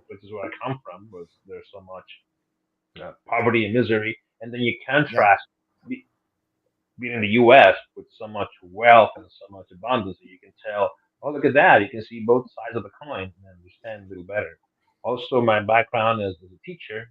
which is where I come from, was there's so much poverty and misery, and then you contrast being in the U.S. with so much wealth and so much abundance, that you can tell, oh, look at that. You can see both sides of the coin and understand a little better. Also, my background as a teacher,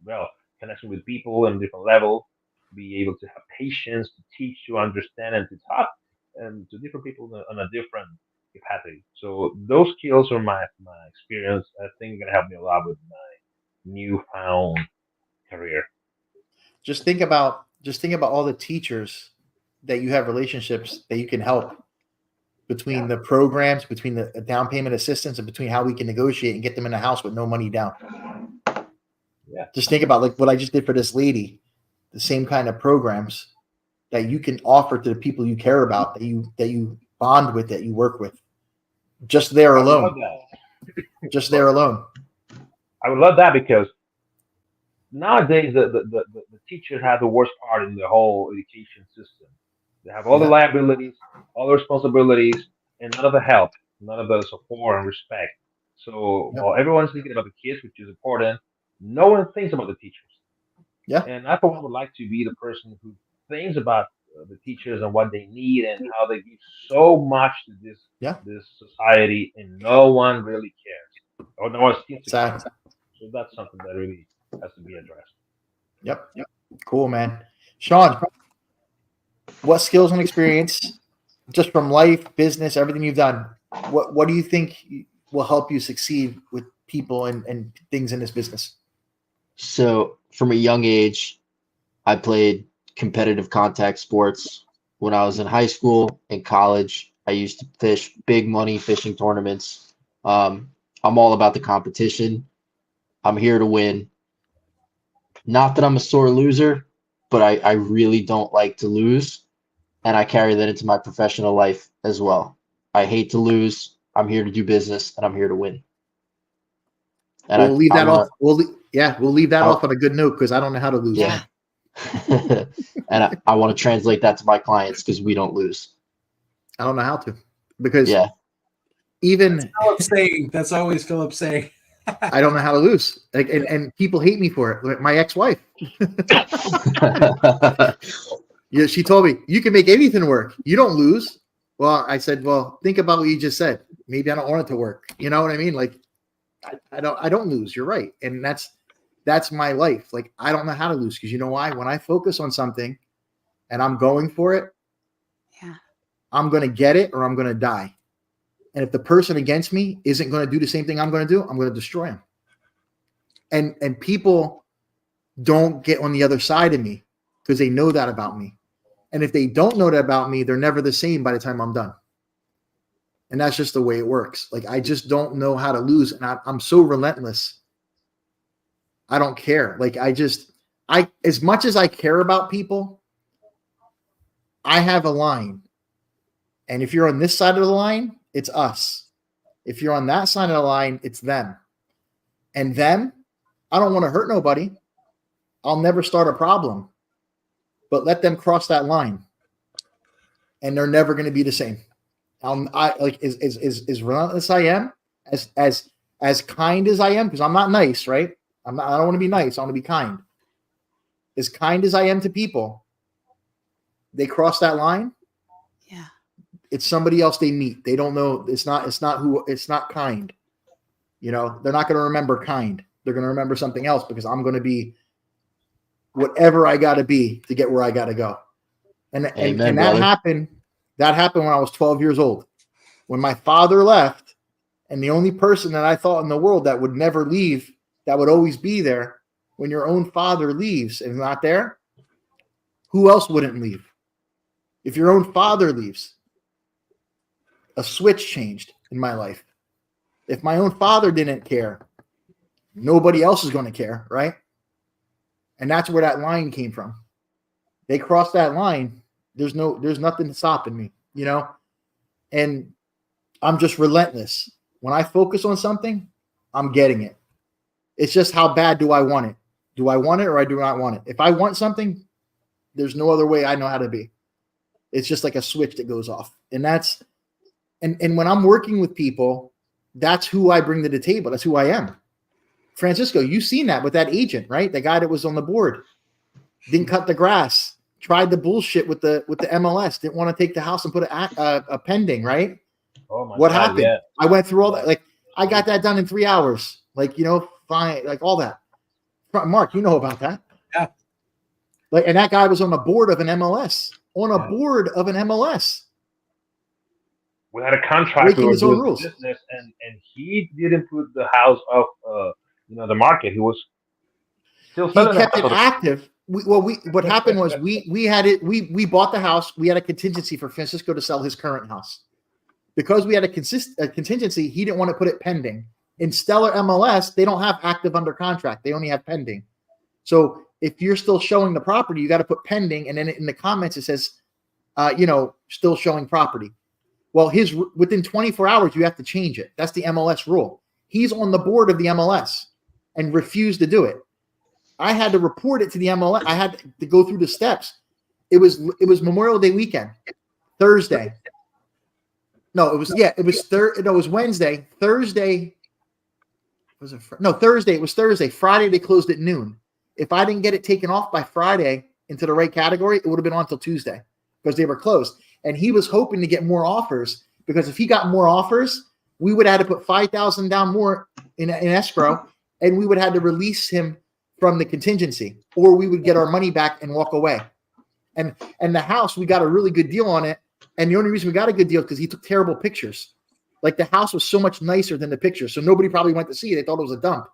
well, connection with people on a different level, be able to have patience to teach, to understand, and to talk and to different people on a different capacity. So those skills are my experience. I think going to help me a lot with my newfound career. Just think about all the teachers that you have relationships that you can help between the programs, between the down payment assistance, and between how we can negotiate and get them in a house with no money down. Yeah. Just think about like what I just did for this lady, the same kind of programs that you can offer to the people you care about, that you bond with, that you work with. Just there alone. Just there alone. I would love that, because nowadays the teachers have the worst part in the whole education system. They have all the liabilities, all the responsibilities, and none of the help, none of the support and respect. So while everyone's thinking about the kids, which is important, no one thinks about the teachers. Yeah. And I, for one, would like to be the person who thinks about the teachers and what they need and how they give so much to this society, and no one really cares, or no one seems to care. So that's something that really has to be addressed. Yep. Cool, man. Sean, what skills and experience, just from life, business, everything you've done, what do you think will help you succeed with people and things in this business? So from a young age, I played competitive contact sports. When I was in high school and college, I used to fish big money fishing tournaments. I'm all about the competition. I'm here to win. Not that I'm a sore loser, but I really don't like to lose. And I carry that into my professional life as well. I hate to lose. I'm here to do business, and I'm here to win. And we'll leave that off. We'll leave that off on a good note, because I don't know how to lose. Yeah. And I want to translate that to my clients, because we don't lose. I don't know how to, because even that's always Philip saying. I don't know how to lose. Like, and people hate me for it. Like my ex-wife. Yeah, she told me, you can make anything work. You don't lose. Well, I said, well, think about what you just said. Maybe I don't want it to work. You know what I mean? Like, I don't lose. You're right. And that's my life. Like, I don't know how to lose, because you know why? When I focus on something and I'm going for it, I'm going to get it or I'm going to die. And if the person against me isn't going to do the same thing I'm going to do, I'm going to destroy them. And people don't get on the other side of me because they know that about me. And if they don't know that about me, they're never the same by the time I'm done. And that's just the way it works. Like, I just don't know how to lose. And I'm so relentless. I don't care. Like, as much as I care about people, I have a line. And if you're on this side of the line, it's us. If you're on that side of the line, it's them. And them, I don't want to hurt nobody. I'll never start a problem. But let them cross that line, and they're never going to be the same. As relentless I am, as kind as I am, because I'm not nice, right? I don't want to be nice. I want to be kind. As kind as I am to people, they cross that line. Yeah, it's somebody else they meet. They don't know. It's not kind. You know, they're not going to remember kind. They're going to remember something else, because I'm going to be whatever I got to be to get where I got to go. And Amen, that brother. happened. That happened when I was 12 years old. When my father left, and the only person that I thought in the world that would never leave, that would always be there, when your own father leaves and is not there, who else wouldn't leave? If your own father leaves, a switch changed in my life. If my own father didn't care, nobody else is going to care, right? And that's where that line came from. They crossed that line. There's nothing stopping me, you know? And I'm just relentless. When I focus on something, I'm getting it. It's just how bad do I want it? Do I want it or I do not want it? If I want something, there's no other way I know how to be. It's just like a switch that goes off. And that's and when I'm working with people, that's who I bring to the table. That's who I am. Francisco, you've seen that with that agent, right? The guy that was on the board, didn't cut the grass, tried the bullshit with the MLS, didn't want to take the house and put a pending, right? Oh my What God, happened? yeah. I went through all that. Like, I got that done in 3 hours. Like, you know, fine, like all that. Mark, you know about that. Yeah. Like, and that guy was on the board of an MLS. On a board of an MLS. We had a contract Breaking with his own rules. business, and he didn't put the house off, the market. He was still He selling kept the it house. active. What happened was we had it. We bought the house. We had a contingency for Francisco to sell his current house. Because we had a contingency, he didn't want to put it pending. In Stellar MLS, they don't have active under contract. They only have pending. So if you're still showing the property, you got to put pending, and then in the comments it says, still showing property. Well, within 24 hours, you have to change it. That's the MLS rule. He's on the board of the MLS and refused to do it. I had to report it to the MLS. I had to go through the steps. It was Memorial Day weekend, Thursday. No, it was Wednesday. Thursday. Thursday. It was Thursday. Friday, they closed at noon. If I didn't get it taken off by Friday into the right category, it would have been on until Tuesday because they were closed. And he was hoping to get more offers because if he got more offers, we would have had to put $5,000 down more in escrow, and we would have had to release him from the contingency, or we would get our money back and walk away. And the house, we got a really good deal on it. And the only reason we got a good deal is because he took terrible pictures. Like, the house was so much nicer than the picture. So nobody probably went to see it. They thought it was a dump.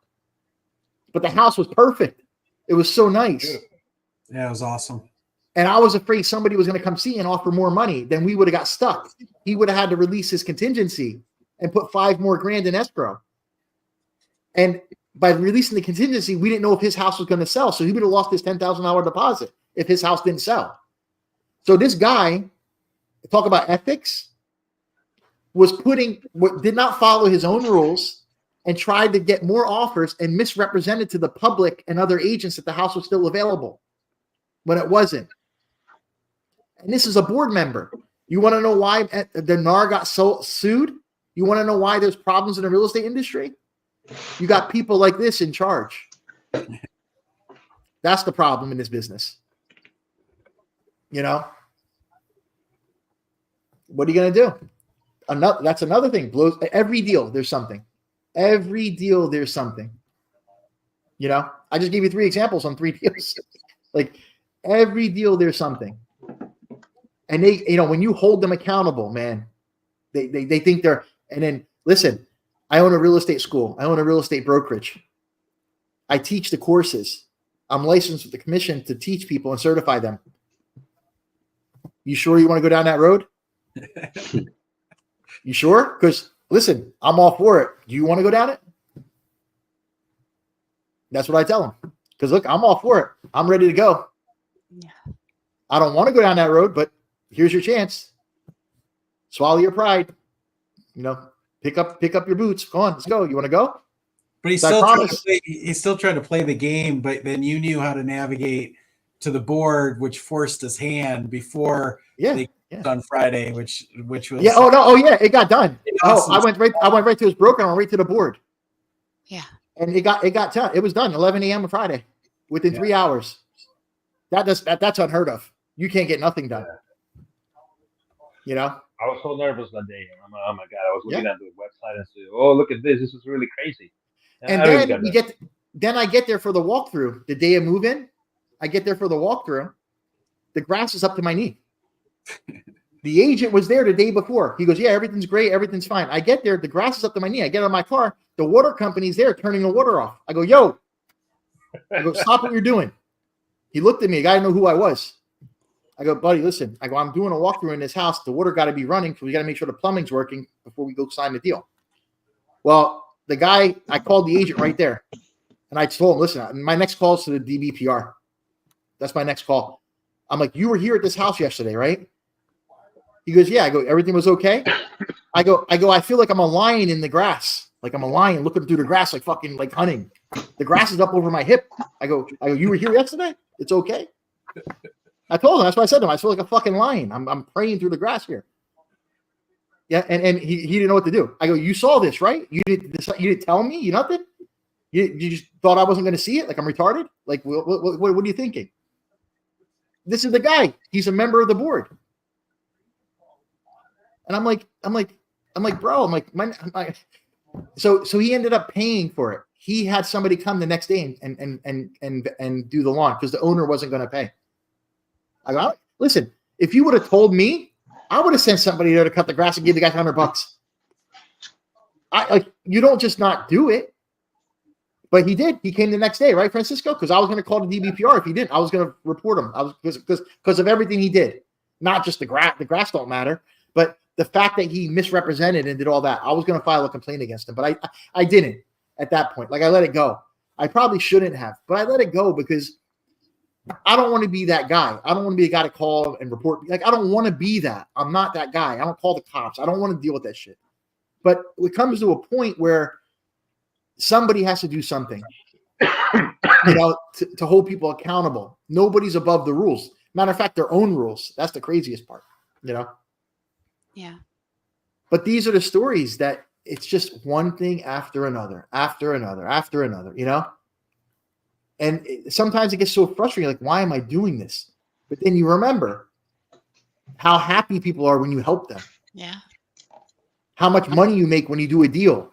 But the house was perfect. It was so nice. Yeah, it was awesome. And I was afraid somebody was going to come see and offer more money. Then we would have got stuck. He would have had to release his contingency and put $5 more grand in escrow. And by releasing the contingency, we didn't know if his house was going to sell. So he would have lost his $10,000 deposit if his house didn't sell. So this guy, talk about ethics, did not follow his own rules and tried to get more offers and misrepresented to the public and other agents that the house was still available when it wasn't. And this is a board member. You want to know why the NAR got sued? You want to know why there's problems in the real estate industry? You got people like this in charge. That's the problem in this business. You know? What are you going to do? That's another thing. Every deal, there's something. Every deal, there's something. You know? I just gave you 3 examples on 3 deals. Like, every deal, there's something. And they, when you hold them accountable, man, they think they're, and then listen, I own a real estate school. I own a real estate brokerage. I teach the courses. I'm licensed with the commission to teach people and certify them. You sure you want to go down that road? You sure? Because listen, I'm all for it. Do you want to go down it? That's what I tell them. Because look, I'm all for it. I'm ready to go. Yeah. I don't want to go down that road, but here's your chance. Swallow your pride. Pick up your boots. Go on, let's go. You want to go? But he's still trying to play the game, but then you knew how to navigate to the board, which forced his hand before on Friday, which was it got done. Awesome. I went right to his broker. I went right to the board. Yeah. And it got done. It was done 11 a.m. on Friday within 3 hours. That's unheard of. You can't get nothing done. You know? I was so nervous that day. Oh my God. I was looking at the website and said, oh, look at this. This is really crazy. And then I get there for the walkthrough. The day of move-in, I get there for the walkthrough. The grass is up to my knee. The agent was there the day before. He goes, yeah, everything's great. Everything's fine. I get there. The grass is up to my knee. I get out of my car. The water company's there turning the water off. I go, yo. I go, stop what you're doing. He looked at me. The guy didn't know who I was. I go, buddy, listen. I go, I'm doing a walkthrough in this house. The water got to be running because we got to make sure the plumbing's working before we go sign the deal. Well, the guy, I called the agent right there. And I told him, listen, my next call is to the DBPR. That's my next call. I'm like, you were here at this house yesterday, right? He goes, yeah. I go, everything was okay? I go, I feel like I'm a lion in the grass. Like I'm a lion looking through the grass, like fucking like hunting. The grass is up over my hip. I go, you were here yesterday? It's okay. I told him, that's what I said to him. I feel like a fucking lion. I'm praying through the grass here. Yeah, and he didn't know what to do. I go, you saw this, right? You didn't tell me? You nothing? You just thought I wasn't going to see it? Like I'm retarded? Like what are you thinking? This is the guy. He's a member of the board. And I'm like, bro, so he ended up paying for it. He had somebody come the next day and do the lawn because the owner wasn't going to pay. I go, listen, if you would have told me, I would have sent somebody there to cut the grass and give the guy $100. You don't just not do it. But he did. He came the next day, right, Francisco? Because I was going to call the DBPR if he didn't. I was going to report him. Because of everything he did, not just the grass. The grass don't matter, but the fact that he misrepresented and did all that. I was going to file a complaint against him, but I didn't at that point. Like I let it go. I probably shouldn't have, but I let it go because I don't want to be that guy. I don't want to be a guy to call and report. Like I don't want to be that. I'm not that guy. I don't call the cops. I don't want to deal with that shit. But it comes to a point where somebody has to do something, to hold people accountable. Nobody's above the rules. Matter of fact, their own rules. That's the craziest part, Yeah. But these are the stories that it's just one thing after another, after another, after another, And sometimes it gets so frustrating. Like, why am I doing this? But then you remember how happy people are when you help them. Yeah. How much money you make when you do a deal.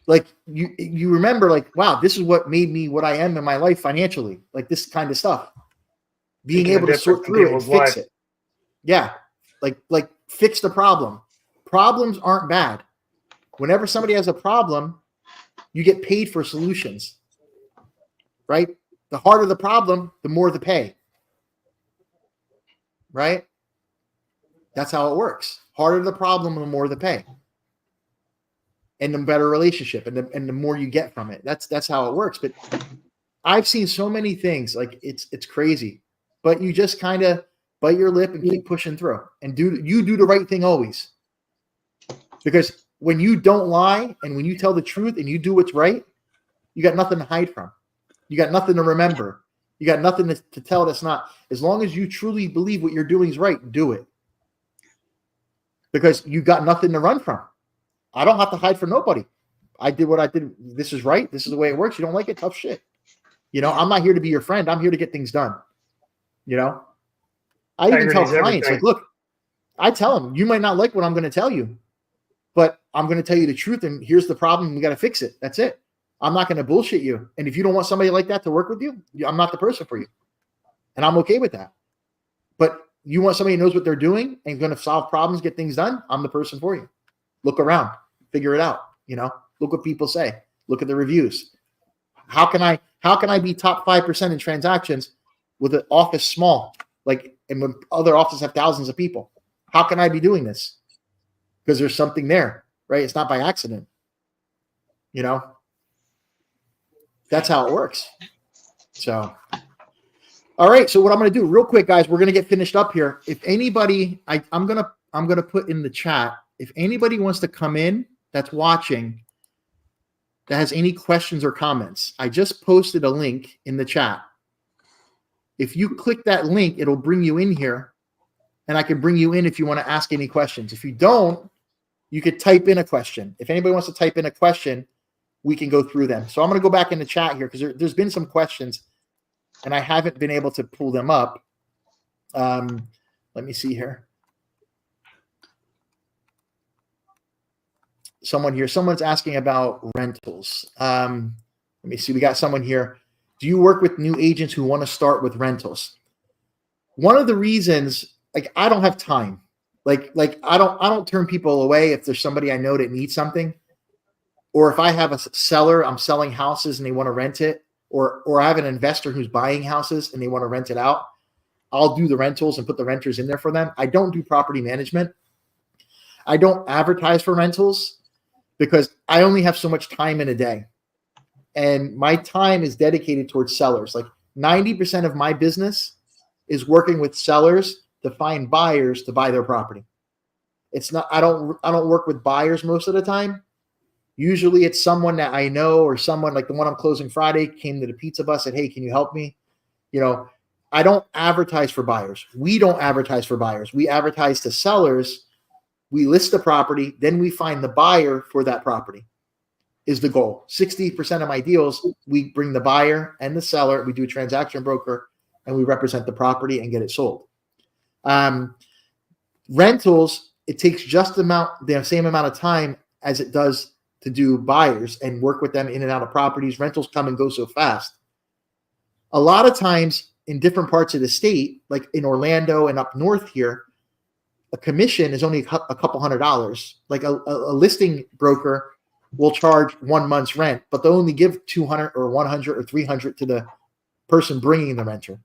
Like you remember, like, wow, this is what made me what I am in my life financially. Like this kind of stuff. Being able to sort through it and fix it. Yeah. Like fix the problem. Problems aren't bad. Whenever somebody has a problem, you get paid for solutions. Right? The harder the problem, the more the pay. Right? That's how it works. Harder the problem, the more the pay. And the better relationship and the more you get from it. That's how it works. But I've seen so many things, like it's crazy. But you just kind of bite your lip and keep pushing through and do the right thing always. Because when you don't lie and when you tell the truth and you do what's right, you got nothing to hide from. You got nothing to remember. You got nothing to tell that's not. As long as you truly believe what you're doing is right, do it. Because you got nothing to run from. I don't have to hide from nobody. I did what I did. This is right. This is the way it works. You don't like it? Tough shit. I'm not here to be your friend. I'm here to get things done. I even tell clients, like, look, I tell them, you might not like what I'm going to tell you, but I'm going to tell you the truth. And here's the problem. We got to fix it. That's it. I'm not going to bullshit you. And if you don't want somebody like that to work with you, I'm not the person for you. And I'm okay with that. But you want somebody who knows what they're doing and going to solve problems, get things done, I'm the person for you. Look around, figure it out. Look what people say. Look at the reviews. How can I be top 5% in transactions with an office small, and when other offices have thousands of people? How can I be doing this? Because there's something there, right? It's not by accident. That's how it works. So, all right. So what I'm going to do real quick, guys, we're going to get finished up here. If anybody, I'm going to put in the chat, if anybody wants to come in that's watching that has any questions or comments, I just posted a link in the chat. If you click that link, it'll bring you in here, and I can bring you in if you want to ask any questions. If you don't, you could type in a question. If anybody wants to type in a question, we can go through them. So I'm going to go back in the chat here because there's been some questions, and I haven't been able to pull them up. Let me see here. Someone's asking about rentals. Let me see. We got someone here. Do you work with new agents who want to start with rentals? One of the reasons like I don't have time. Like I don't turn people away if there's somebody I know that needs something, or if I have a seller, I'm selling houses and they want to rent it, or I have an investor who's buying houses and they want to rent it out. I'll do the rentals and put the renters in there for them. I don't do property management. I don't advertise for rentals because I only have so much time in a day. And my time is dedicated towards sellers. Like 90% of my business is working with sellers to find buyers to buy their property. It's not, I don't work with buyers most of the time. Usually it's someone that I know, or someone like the one I'm closing Friday came to the pizza bus, said, hey, can you help me? You know, I don't advertise for buyers. We don't advertise for buyers. We advertise to sellers. We list the property, then we find the buyer for that property is the goal. 60% of my deals, we bring the buyer and the seller. We do a transaction broker and we represent the property and get it sold. Rentals, it takes just the same amount of time as it does to do buyers and work with them in and out of properties. Rentals come and go so fast. A lot of times in different parts of the state, like in Orlando and up north here, a commission is only a couple $100. Like a listing broker will charge 1 month's rent, but they'll only give 200 or 100 or 300 to the person bringing the renter.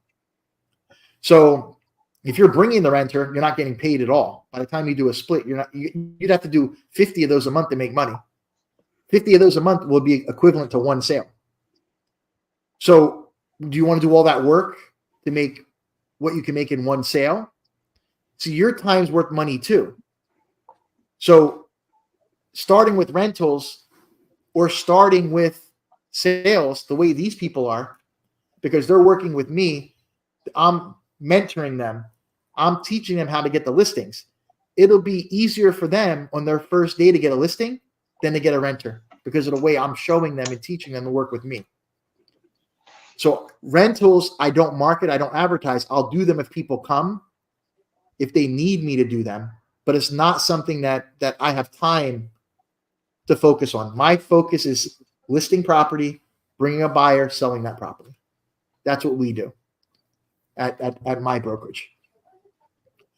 So if you're bringing the renter, you're not getting paid at all. By the time you do a split, you'd have to do 50 of those a month to make money. 50 of those a month will be equivalent to one sale. So do you want to do all that work to make what you can make in one sale? So your time's worth money too. So starting with rentals or starting with sales, the way these people are, because they're working with me, I'm mentoring them. I'm teaching them how to get the listings. It'll be easier for them on their first day to get a listing than to get a renter because of the way I'm showing them and teaching them to work with me. So rentals, I don't market, I don't advertise. I'll do them if people come, if they need me to do them, but it's not something that I have time to focus on. My focus is listing property, bringing a buyer, selling that property. That's what we do at my brokerage.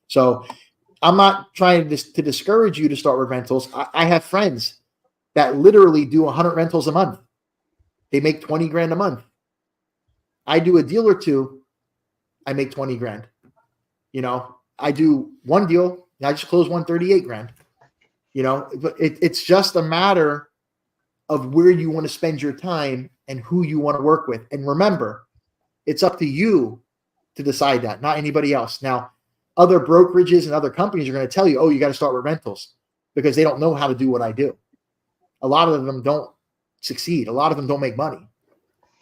So I'm not trying to discourage you to start with rentals. I have friends that literally do 100 rentals a month. They make 20 grand a month. I do a deal or two, I make 20 grand. You know, I do one deal, I just close 138 grand. You know, but it's just a matter of where you want to spend your time and who you want to work with. And remember, it's up to you to decide that, not anybody else. Now, other brokerages and other companies are going to tell you, oh, you got to start with rentals because they don't know how to do what I do. A lot of them don't succeed. A lot of them don't make money.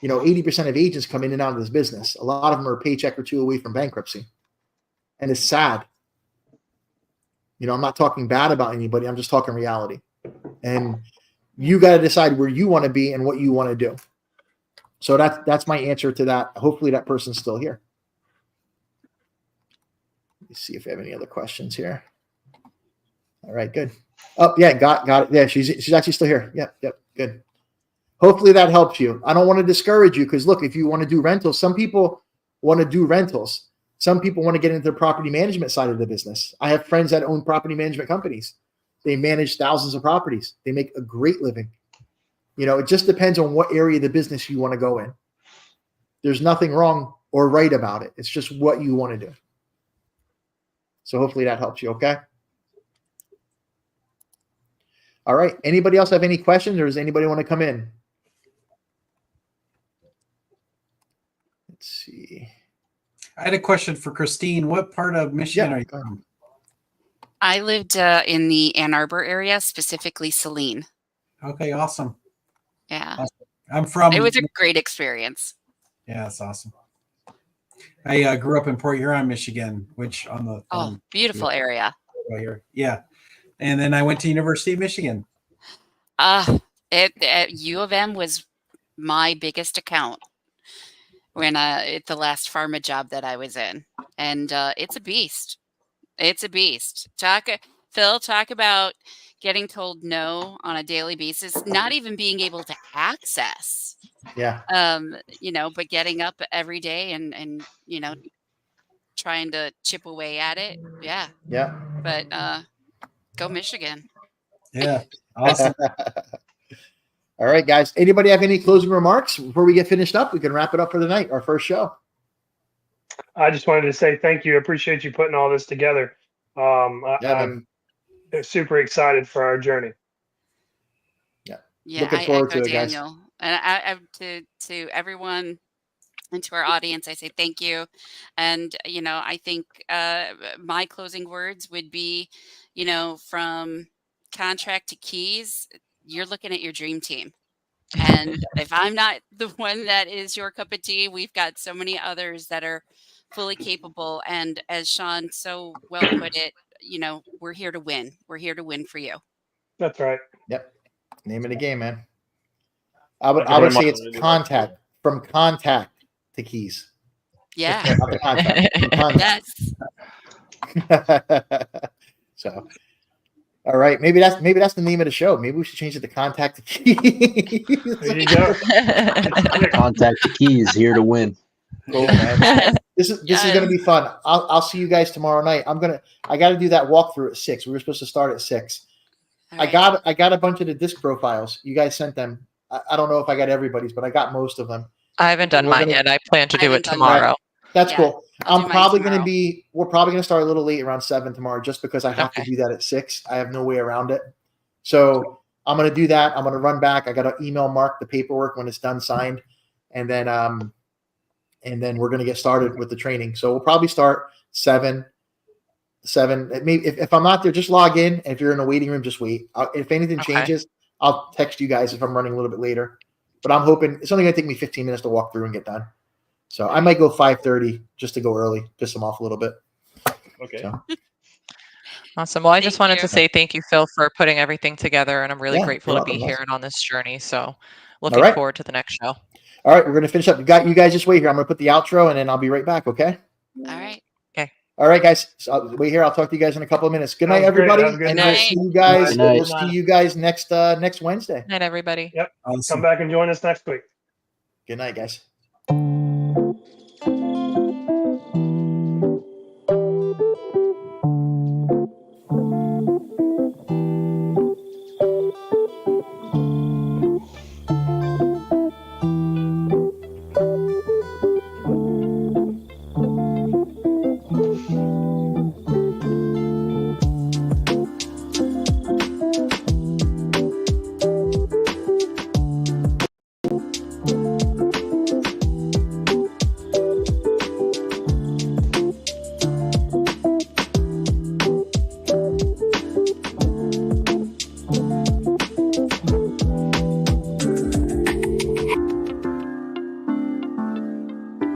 You know, 80% of agents come in and out of this business. A lot of them are a paycheck or two away from bankruptcy. And it's sad. You know, I'm not talking bad about anybody. I'm just talking reality. And you got to decide where you want to be and what you want to do. So that's my answer to that. Hopefully that person's still here. Let me see if we have any other questions here. All right, good. Oh, yeah, got it. Yeah, she's actually still here. Yep, good. Hopefully that helps you. I don't want to discourage you because, look, if you want to do rentals, some people want to do rentals. Some people want to get into the property management side of the business. I have friends that own property management companies. They manage thousands of properties. They make a great living. You know, it just depends on what area of the business you want to go in. There's nothing wrong or right about it. It's just what you want to do. So hopefully that helps you, okay? All right. Anybody else have any questions, or does anybody want to come in? Let's see. I had a question for Christine. What part of Michigan are you from? I lived in the Ann Arbor area, specifically Saline. Okay, awesome. Yeah. Awesome. I'm from. It was a great experience. Yeah, that's awesome. I grew up in Port Huron, Michigan, which on the beautiful area. Right here. Yeah. And then I went to University of Michigan. At U of M was my biggest account when at the last pharma job that I was in. And it's a beast. It's a beast. Phil, talk about getting told no on a daily basis, not even being able to access. Yeah. You know, but getting up every day and you know, trying to chip away at it. Yeah. Yeah. But go Michigan. Yeah. Awesome. All right, guys. Anybody have any closing remarks before we get finished up? We can wrap it up for the night, our first show. I just wanted to say thank you. I appreciate you putting all this together. I'm super excited for our journey. Yeah, Looking I forward echo to it, guys. Daniel. And I to everyone and to our audience, I say thank you. And, you know, I think my closing words would be, you know, from contract to keys, you're looking at your dream team. And if I'm not the one that is your cup of tea, we've got so many others that are fully capable. And as Sean so well put it, you know, we're here to win. We're here to win for you. That's right. Yep. Name of the game, man. I would say it's contact, from contact to keys. Yeah. Yes. So, all right. Maybe that's the name of the show. Maybe we should change it to contact to keys. There you go. Contact the keys, here to win. Cool, man. This is going to be fun. I'll see you guys tomorrow night. I got to do that walkthrough at 6. We were supposed to start at 6. Right. I got a bunch of the disc profiles. You guys sent them. I don't know if I got everybody's, but I got most of them. I haven't done mine yet. I plan to do it tomorrow. Right. That's cool. We're probably going to start a little late, around 7 tomorrow, just because I have to do that at 6. I have no way around it. So I'm going to do that. I'm going to run back. I got to email Mark the paperwork when it's done, signed. And then we're going to get started with the training. So we'll probably start 7. Maybe if I'm not there, just log in. If you're in a waiting room, just wait. If anything changes, I'll text you guys if I'm running a little bit later. But I'm hoping it's only going to take me 15 minutes to walk through and get done. So I might go 5:30 just to go early, piss them off a little bit. Okay. So. Awesome. Well, I just wanted to say thank you, Phil, for putting everything together, and I'm really grateful to be here and on this journey. So looking forward to the next show. All right, we're going to finish up. You guys just wait here. I'm going to put the outro, and then I'll be right back, okay? All right. Okay. All right, guys. So wait here. I'll talk to you guys in a couple of minutes. Good night, everybody. And we'll see you guys. We'll see you guys next Wednesday. Good night, everybody. Yep. Awesome. Come back and join us next week. Good night, guys.